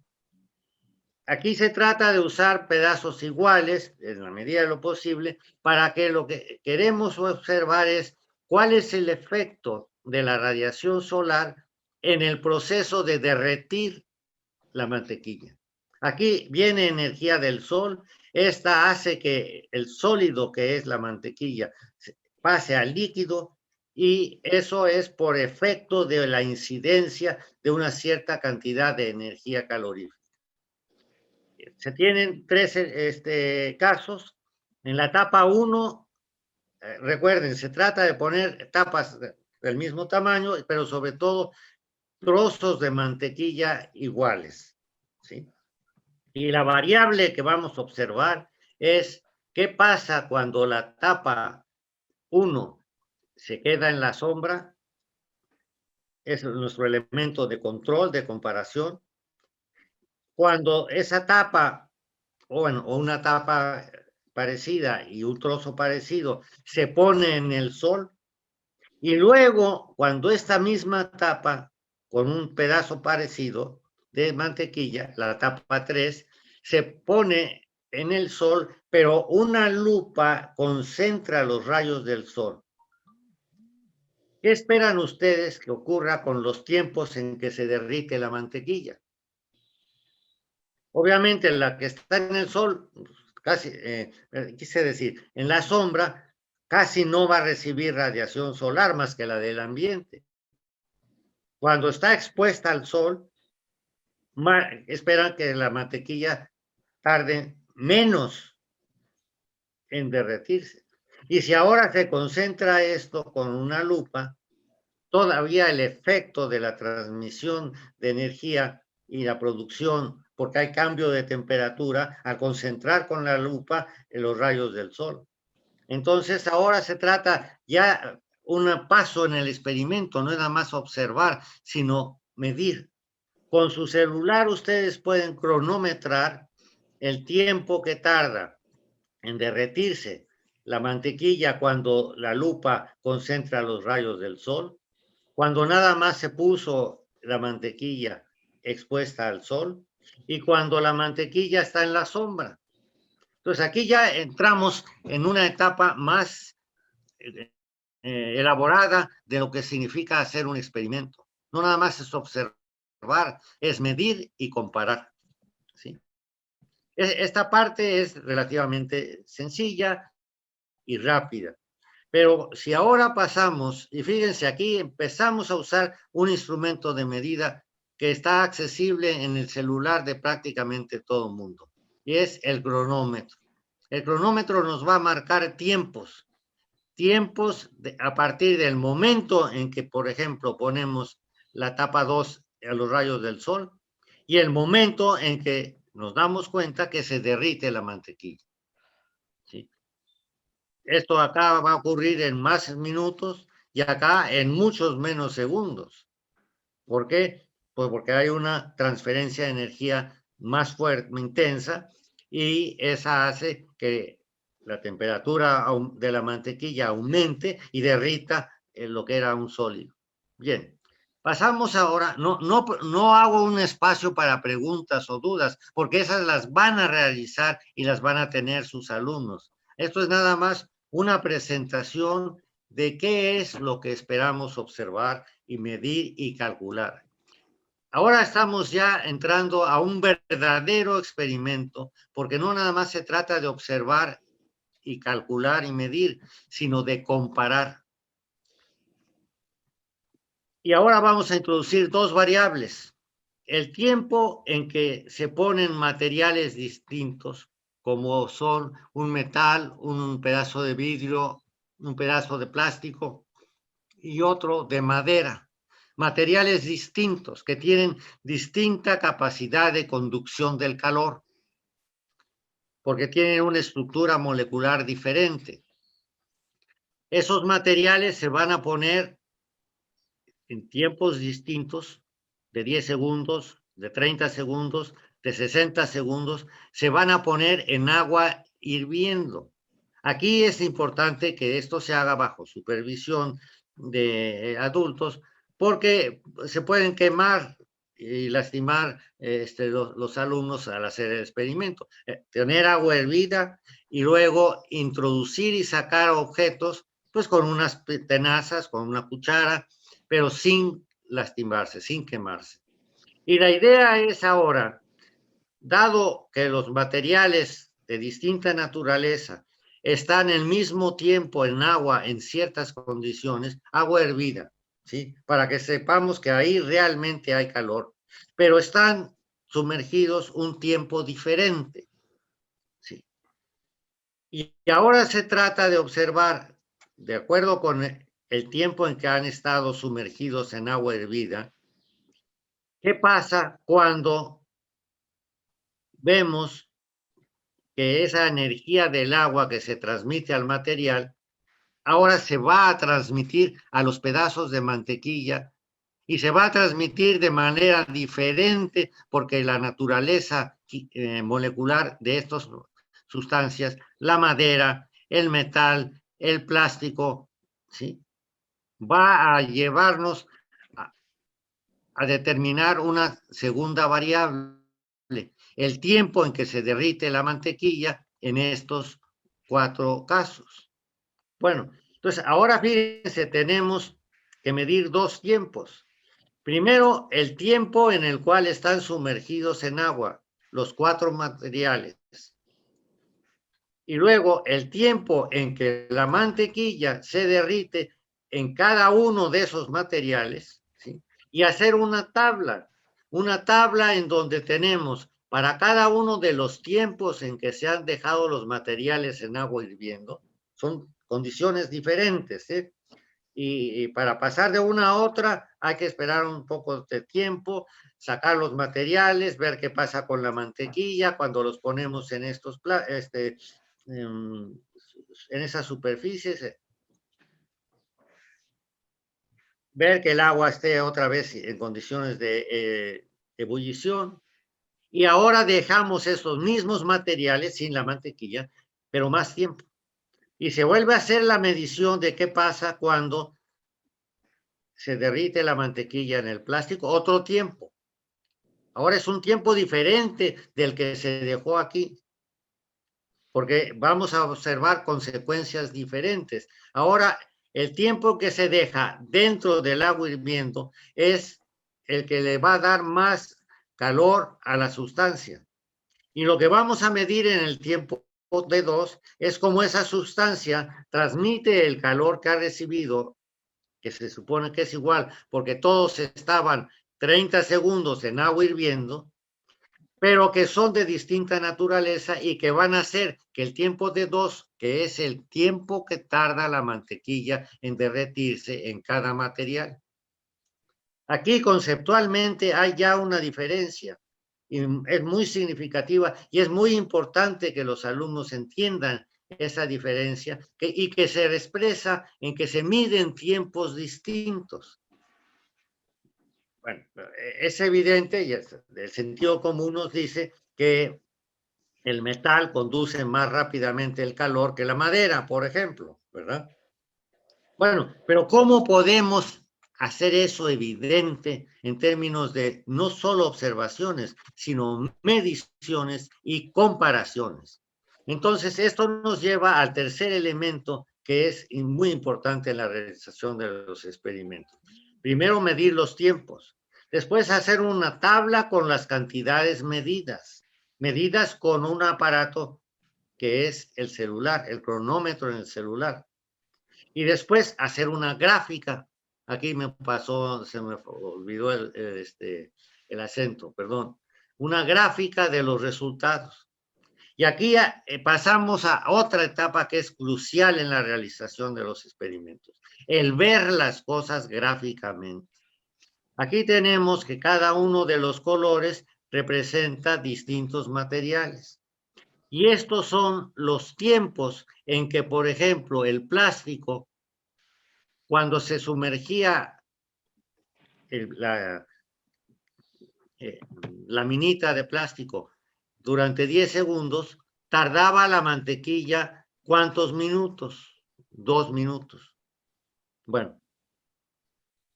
Aquí se trata de usar pedazos iguales, en la medida de lo posible, para que lo que queremos observar es cuál es el efecto de la radiación solar en el proceso de derretir la mantequilla. Aquí viene energía del sol. Esta hace que el sólido que es la mantequilla pase al líquido, y eso es por efecto de la incidencia de una cierta cantidad de energía calorífica. Se tienen tres casos. En la etapa 1, recuerden, se trata de poner tapas del mismo tamaño, pero sobre todo trozos de mantequilla iguales, ¿sí? Y la variable que vamos a observar es qué pasa cuando la tapa 1 se queda en la sombra. Es nuestro elemento de control, de comparación. Cuando esa tapa, o una tapa parecida y un trozo parecido se pone en el sol, y luego cuando esta misma tapa con un pedazo parecido de mantequilla, la tapa 3, se pone en el sol, pero una lupa concentra los rayos del sol. ¿Qué esperan ustedes que ocurra con los tiempos en que se derrite la mantequilla? Obviamente la que está en el sol, casi, quise decir, en la sombra, casi no va a recibir radiación solar más que la del ambiente. Cuando está expuesta al sol, esperan que la mantequilla tarde menos en derretirse. Y si ahora se concentra esto con una lupa, todavía el efecto de la transmisión de energía y la producción, porque hay cambio de temperatura al concentrar con la lupa en los rayos del sol. Entonces ahora se trata ya un paso en el experimento, no es nada más observar, sino medir. Con su celular ustedes pueden cronometrar el tiempo que tarda en derretirse la mantequilla cuando la lupa concentra los rayos del sol, cuando nada más se puso la mantequilla expuesta al sol, y cuando la mantequilla está en la sombra. Entonces aquí ya entramos en una etapa más elaborada de lo que significa hacer un experimento. No nada más es observar, es medir y comparar, ¿sí? Esta parte es relativamente sencilla y rápida. Pero si ahora pasamos, y fíjense aquí, empezamos a usar un instrumento de medida que está accesible en el celular de prácticamente todo el mundo, y es el cronómetro. El cronómetro nos va a marcar tiempos a partir del momento en que, por ejemplo, ponemos la tapa 2 a los rayos del sol, y el momento en que nos damos cuenta que se derrite la mantequilla, ¿sí? Esto acá va a ocurrir en más minutos y acá en muchos menos segundos. ¿Por qué? Pues porque hay una transferencia de energía más fuerte, intensa, y esa hace que la temperatura de la mantequilla aumente y derrita lo que era un sólido. Bien, pasamos ahora, no hago un espacio para preguntas o dudas, porque esas las van a realizar y las van a tener sus alumnos. Esto es nada más una presentación de qué es lo que esperamos observar y medir y calcular. Ahora estamos ya entrando a un verdadero experimento, porque no nada más se trata de observar y calcular y medir, sino de comparar. Y ahora vamos a introducir dos variables: el tiempo en que se ponen materiales distintos, como son un metal, un pedazo de vidrio, un pedazo de plástico y otro de madera. Materiales distintos que tienen distinta capacidad de conducción del calor, porque tienen una estructura molecular diferente. Esos materiales se van a poner en tiempos distintos, de 10 segundos, de 30 segundos, de 60 segundos, se van a poner en agua hirviendo. Aquí es importante que esto se haga bajo supervisión de adultos, porque se pueden quemar y lastimar los alumnos al hacer el experimento. Tener agua hervida y luego introducir y sacar objetos, pues con unas tenazas, con una cuchara, pero sin lastimarse, sin quemarse. Y la idea es ahora, dado que los materiales de distinta naturaleza están al mismo tiempo en agua en ciertas condiciones, agua hervida, ¿sí? Para que sepamos que ahí realmente hay calor, pero están sumergidos un tiempo diferente, ¿sí? Y ahora se trata de observar, de acuerdo con el tiempo en que han estado sumergidos en agua hervida, ¿qué pasa cuando vemos que esa energía del agua que se transmite al material ahora se va a transmitir a los pedazos de mantequilla y se va a transmitir de manera diferente porque la naturaleza molecular de estas sustancias, la madera, el metal, el plástico, ¿sí? Va a llevarnos a determinar una segunda variable, el tiempo en que se derrite la mantequilla en estos 4 casos. Bueno, entonces ahora fíjense, tenemos que medir 2 tiempos. Primero, el tiempo en el cual están sumergidos en agua los 4 materiales. Y luego el tiempo en que la mantequilla se derrite en cada uno de esos materiales, ¿sí? Y hacer una tabla en donde tenemos para cada uno de los tiempos en que se han dejado los materiales en agua hirviendo, son condiciones diferentes, ¿sí? Y para pasar de una a otra hay que esperar un poco de tiempo, sacar los materiales, ver qué pasa con la mantequilla cuando los ponemos en estos en esas superficies, ver que el agua esté otra vez en condiciones de ebullición. Y ahora dejamos esos mismos materiales sin la mantequilla, pero más tiempo. Y se vuelve a hacer la medición de qué pasa cuando se derrite la mantequilla en el plástico, otro tiempo. Ahora es un tiempo diferente del que se dejó aquí, porque vamos a observar consecuencias diferentes. Ahora, el tiempo que se deja dentro del agua hirviendo es el que le va a dar más calor a la sustancia. Y lo que vamos a medir en el tiempo de 2 es cómo esa sustancia transmite el calor que ha recibido, que se supone que es igual, porque todos estaban 30 segundos en agua hirviendo, pero que son de distinta naturaleza y que van a hacer que el tiempo de 2, que es el tiempo que tarda la mantequilla en derretirse en cada material. Aquí conceptualmente hay ya una diferencia y es muy significativa y es muy importante que los alumnos entiendan esa diferencia y que se expresa en que se miden tiempos distintos. Bueno, es evidente y el sentido común nos dice que el metal conduce más rápidamente el calor que la madera, por ejemplo, ¿verdad? Bueno, pero ¿cómo podemos hacer eso evidente en términos de no solo observaciones, sino mediciones y comparaciones? Entonces, esto nos lleva al tercer elemento que es muy importante en la realización de los experimentos. Primero, medir los tiempos. Después, hacer una tabla con las cantidades medidas con un aparato que es el celular, el cronómetro en el celular. Y después hacer una gráfica. Aquí me pasó, se me olvidó el acento, perdón. Una gráfica de los resultados. Y aquí pasamos a otra etapa que es crucial en la realización de los experimentos, el ver las cosas gráficamente. Aquí tenemos que cada uno de los colores representa distintos materiales. Y estos son los tiempos en que, por ejemplo, el plástico, cuando se sumergía la minita de plástico durante 10 segundos, tardaba la mantequilla, ¿cuántos minutos? 2 minutos. Bueno,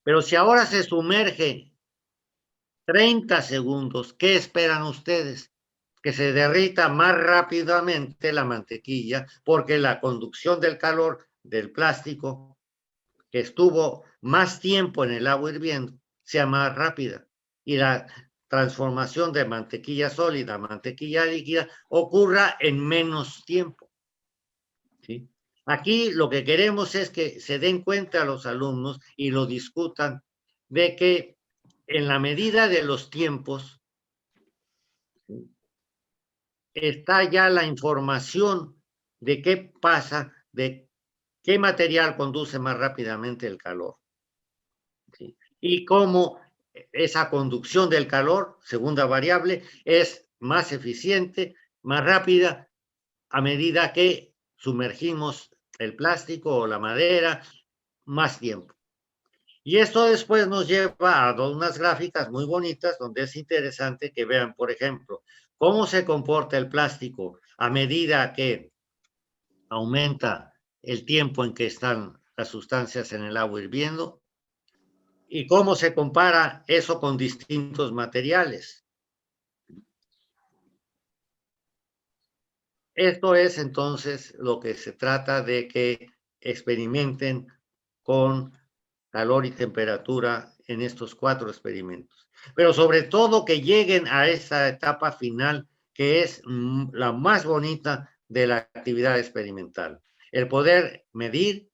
pero si ahora se sumerge 30 segundos, ¿qué esperan ustedes? Que se derrita más rápidamente la mantequilla, porque la conducción del calor del plástico, que estuvo más tiempo en el agua hirviendo, sea más rápida y la transformación de mantequilla sólida a mantequilla líquida ocurra en menos tiempo. ¿Sí? Aquí lo que queremos es que se den cuenta los alumnos y lo discutan de que en la medida de los tiempos está ya la información de qué pasa, de qué material conduce más rápidamente el calor. ¿Sí? Y cómo esa conducción del calor, segunda variable, es más eficiente, más rápida a medida que sumergimos el plástico o la madera más tiempo. Y esto después nos lleva a unas gráficas muy bonitas donde es interesante que vean, por ejemplo, cómo se comporta el plástico a medida que aumenta el tiempo en que están las sustancias en el agua hirviendo y cómo se compara eso con distintos materiales. Esto es entonces lo que se trata de que experimenten con calor y temperatura en estos 4 experimentos. Pero sobre todo que lleguen a esa etapa final que es la más bonita de la actividad experimental. El poder medir,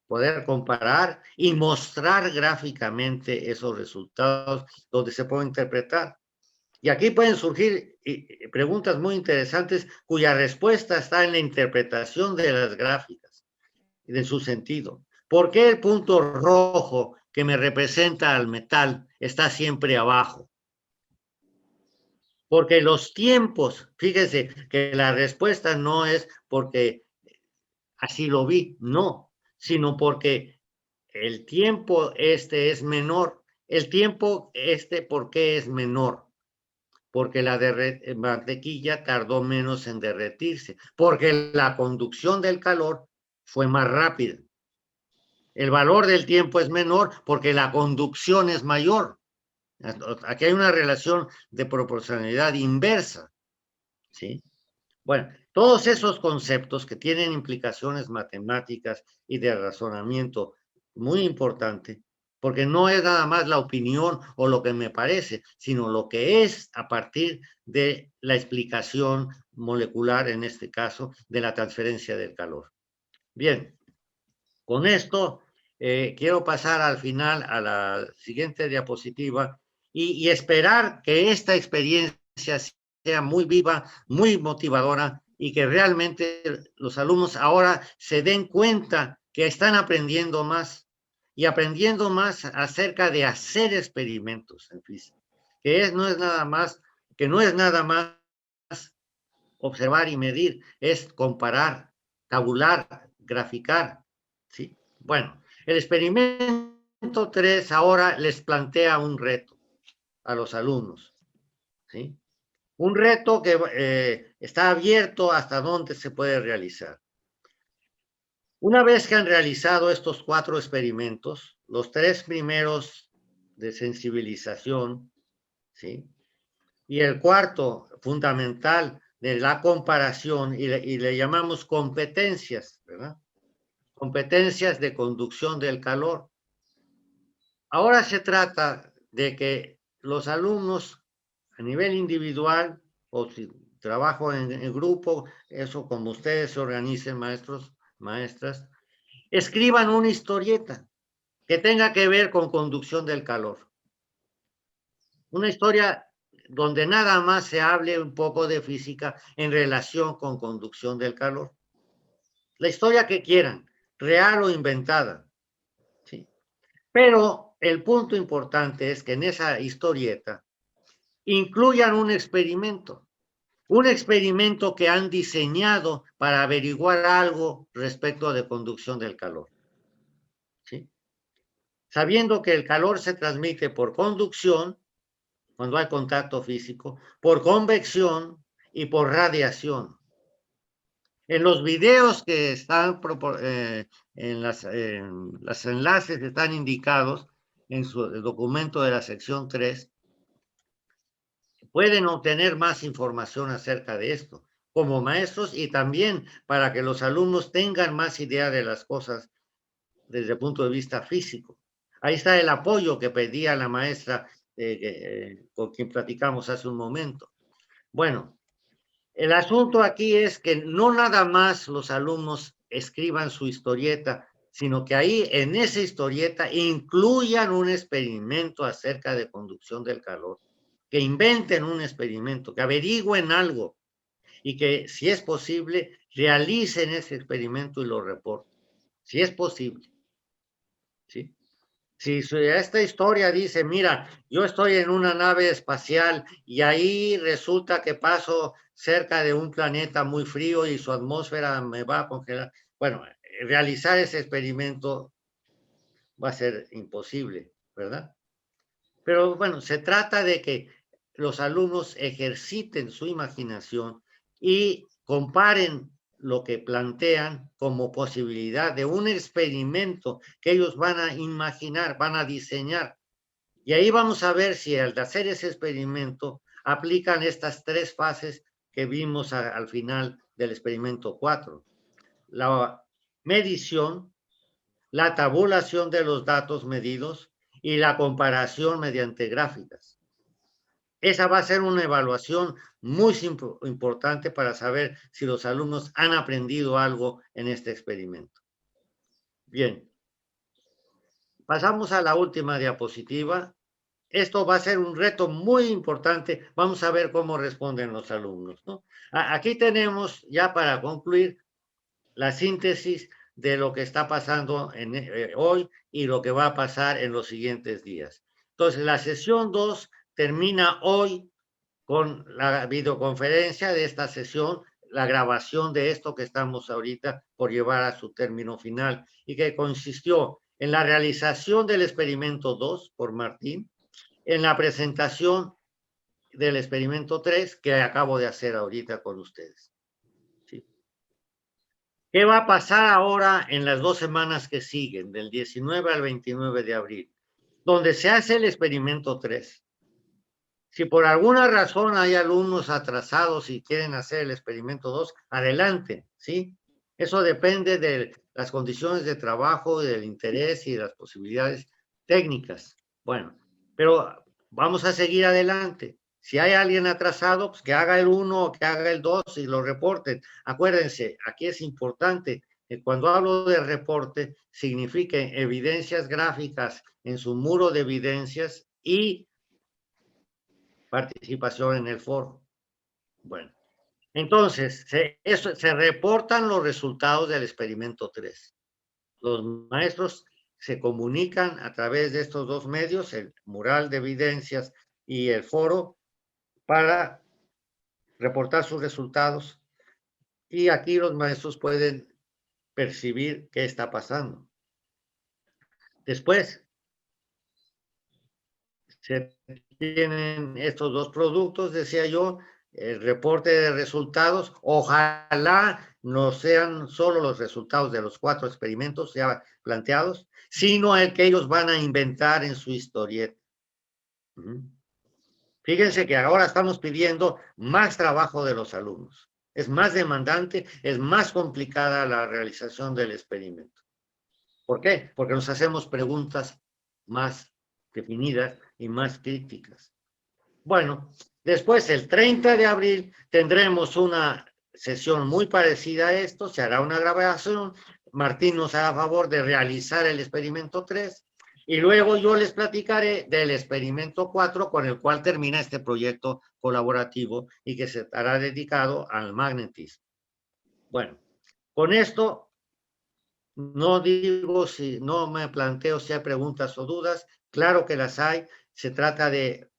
poder comparar y mostrar gráficamente esos resultados donde se puede interpretar. Y aquí pueden surgir preguntas muy interesantes cuya respuesta está en la interpretación de las gráficas y de su sentido. ¿Por qué el punto rojo que me representa al metal está siempre abajo? Porque los tiempos, fíjese que la respuesta no es porque así lo vi, no, sino porque el tiempo este es menor. El tiempo este, ¿por qué es menor? Porque la mantequilla tardó menos en derretirse, porque la conducción del calor fue más rápida. El valor del tiempo es menor porque la conducción es mayor. Aquí hay una relación de proporcionalidad inversa, ¿sí? Bueno, todos esos conceptos que tienen implicaciones matemáticas y de razonamiento muy importante, porque no es nada más la opinión o lo que me parece, sino lo que es a partir de la explicación molecular, en este caso, de la transferencia del calor. Bien, con esto quiero pasar al final a la siguiente diapositiva y esperar que esta experiencia sea muy viva, muy motivadora y que realmente los alumnos ahora se den cuenta que están aprendiendo más y aprendiendo más acerca de hacer experimentos en física, que no es nada más observar y medir, es comparar, tabular, graficar, ¿sí? Bueno, el experimento 3 ahora les plantea un reto a los alumnos, ¿sí? Un reto que está abierto hasta dónde se puede realizar. Una vez que han realizado estos 4 experimentos, los 3 primeros de sensibilización, ¿sí? Y el cuarto, fundamental, de la comparación, y le llamamos competencias, ¿verdad? Competencias de conducción del calor. Ahora se trata de que los alumnos a nivel individual o si trabajo en grupo, eso como ustedes se organicen, maestros, maestras, escriban una historieta que tenga que ver con conducción del calor. Una historia donde nada más se hable un poco de física en relación con conducción del calor. La historia que quieran, real o inventada. ¿Sí? Pero el punto importante es que en esa historieta incluyan un experimento que han diseñado para averiguar algo respecto de conducción del calor. ¿Sí? Sabiendo que el calor se transmite por conducción, cuando hay contacto físico, por convección y por radiación. En los videos que están en los enlaces que están indicados en su documento de la sección 3, pueden obtener más información acerca de esto, como maestros y también para que los alumnos tengan más idea de las cosas desde el punto de vista físico. Ahí está el apoyo que pedía la maestra con quien platicamos hace un momento. Bueno, el asunto aquí es que no nada más los alumnos escriban su historieta, sino que ahí en esa historieta incluyan un experimento acerca de conducción del calor, que inventen un experimento, que averigüen algo y que, si es posible, realicen ese experimento y lo reporten, si es posible, ¿sí? Si esta historia dice, mira, yo estoy en una nave espacial y ahí resulta que paso cerca de un planeta muy frío y su atmósfera me va a congelar. Bueno, realizar ese experimento va a ser imposible, ¿verdad? Pero bueno, se trata de que los alumnos ejerciten su imaginación y comparen lo que plantean como posibilidad de un experimento que ellos van a imaginar, van a diseñar. Y ahí vamos a ver si al hacer ese experimento aplican estas tres fases que vimos al final del experimento 4. La medición, la tabulación de los datos medidos y la comparación mediante gráficas. Esa va a ser una evaluación muy importante para saber si los alumnos han aprendido algo en este experimento. Bien, pasamos a la última diapositiva. Esto va a ser un reto muy importante. Vamos a ver cómo responden los alumnos, ¿no? Aquí tenemos, ya para concluir, la síntesis de lo que está pasando hoy y lo que va a pasar en los siguientes días. Entonces, la sesión 2 termina hoy con la videoconferencia de esta sesión, la grabación de esto que estamos ahorita por llevar a su término final y que consistió en la realización del experimento 2 por Martín, en la presentación del experimento 3 que acabo de hacer ahorita con ustedes. ¿Sí? ¿Qué va a pasar ahora en las 2 semanas que siguen, del 19 al 29 de abril? Donde se hace el experimento 3. Si por alguna razón hay alumnos atrasados y quieren hacer el experimento 2, adelante, ¿sí? Eso depende de las condiciones de trabajo, del interés y de las posibilidades técnicas. Bueno, pero vamos a seguir adelante. Si hay alguien atrasado, pues que haga el 1 o que haga el 2 y lo reporten. Acuérdense, aquí es importante que cuando hablo de reporte, signifique evidencias gráficas en su muro de evidencias y participación en el foro. Bueno, entonces, se reportan los resultados del experimento 3. Los maestros se comunican a través de estos dos medios, el mural de evidencias y el foro, para reportar sus resultados. Y aquí los maestros pueden percibir qué está pasando. Después, se tienen estos dos productos, decía yo, el reporte de resultados. Ojalá no sean solo los resultados de los 4 experimentos ya planteados, sino el que ellos van a inventar en su historieta. Fíjense que ahora estamos pidiendo más trabajo de los alumnos. Es más demandante, es más complicada la realización del experimento. ¿Por qué? Porque nos hacemos preguntas más definidas y más críticas. Bueno, después el 30 de abril tendremos una sesión muy parecida a esto, se hará una grabación, Martín nos hará favor de realizar el experimento 3 y luego yo les platicaré del experimento 4 con el cual termina este proyecto colaborativo y que se estará dedicado al magnetismo. Bueno, con esto no digo si no me planteo si hay preguntas o dudas, claro que las hay, se trata de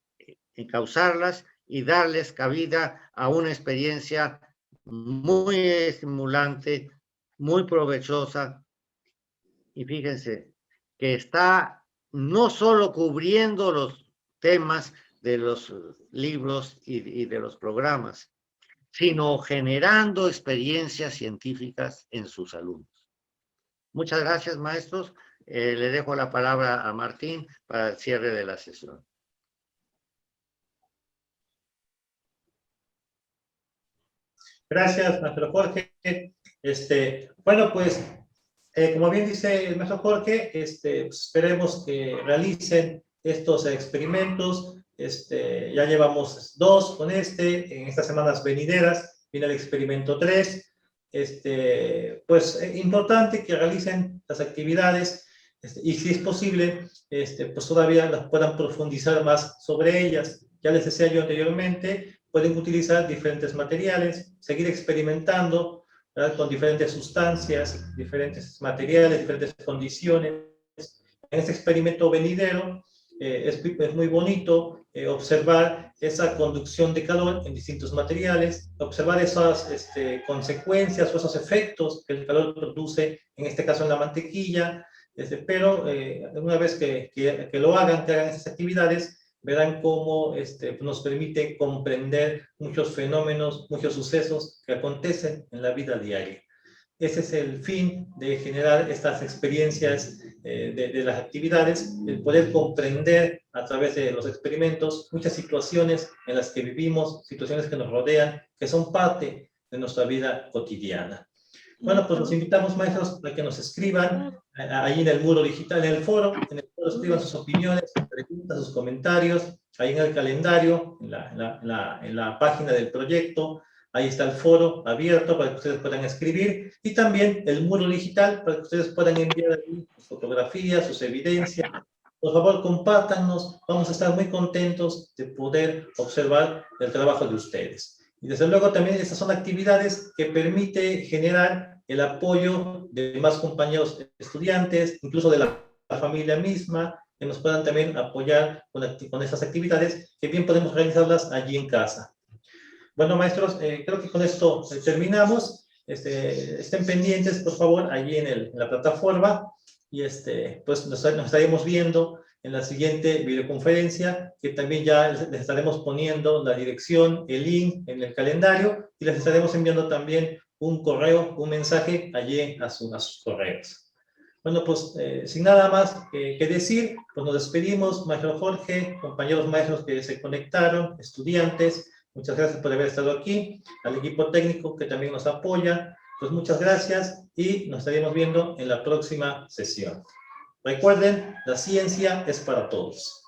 encauzarlas y darles cabida a una experiencia muy estimulante, muy provechosa. Y fíjense que está no solo cubriendo los temas de los libros y de los programas, sino generando experiencias científicas en sus alumnos. Muchas gracias, maestros. Le dejo la palabra a Martín para el cierre de la sesión. Gracias, maestro Jorge. Bueno, pues Como bien dice el maestro Jorge, pues esperemos que realicen estos experimentos. Ya llevamos 2 con en estas semanas venideras viene el experimento 3. Pues importante que realicen las actividades y si es posible, pues todavía las puedan profundizar más sobre ellas. Ya les decía yo anteriormente, pueden utilizar diferentes materiales, seguir experimentando, ¿verdad?, con diferentes sustancias, diferentes materiales, diferentes condiciones. En este experimento venidero es muy bonito observar esa conducción de calor en distintos materiales, observar esas consecuencias o esos efectos que el calor produce, en este caso en la mantequilla, pero una vez que lo hagan, que hagan esas actividades, verán cómo nos permite comprender muchos fenómenos, muchos sucesos que acontecen en la vida diaria. Ese es el fin de generar estas experiencias de las actividades, el poder comprender a través de los experimentos muchas situaciones en las que vivimos, situaciones que nos rodean, que son parte de nuestra vida cotidiana. Bueno, pues los invitamos, maestros, a que nos escriban ahí en el muro digital, en el foro escriban sus opiniones, sus preguntas, sus comentarios, ahí en el calendario, en la página del proyecto. Ahí está el foro abierto para que ustedes puedan escribir y también el muro digital para que ustedes puedan enviar ahí sus fotografías, sus evidencias. Por favor, compártanos. Vamos a estar muy contentos de poder observar el trabajo de ustedes. Y desde luego también estas son actividades que permiten generar el apoyo de más compañeros estudiantes, incluso de la familia misma, que nos puedan también apoyar con estas actividades, que bien podemos realizarlas allí en casa. Bueno, maestros, creo que con esto terminamos. Estén pendientes, por favor, allí en la plataforma y pues nos estaremos viendo en la siguiente videoconferencia, que también ya les estaremos poniendo la dirección, el link en el calendario y les estaremos enviando también un correo, un mensaje allí a sus correos. Bueno, pues sin nada más que decir, pues nos despedimos, maestro Jorge, compañeros maestros que se conectaron, estudiantes. Muchas gracias por haber estado aquí, al equipo técnico que también nos apoya, pues muchas gracias y nos estaremos viendo en la próxima sesión. Recuerden, la ciencia es para todos.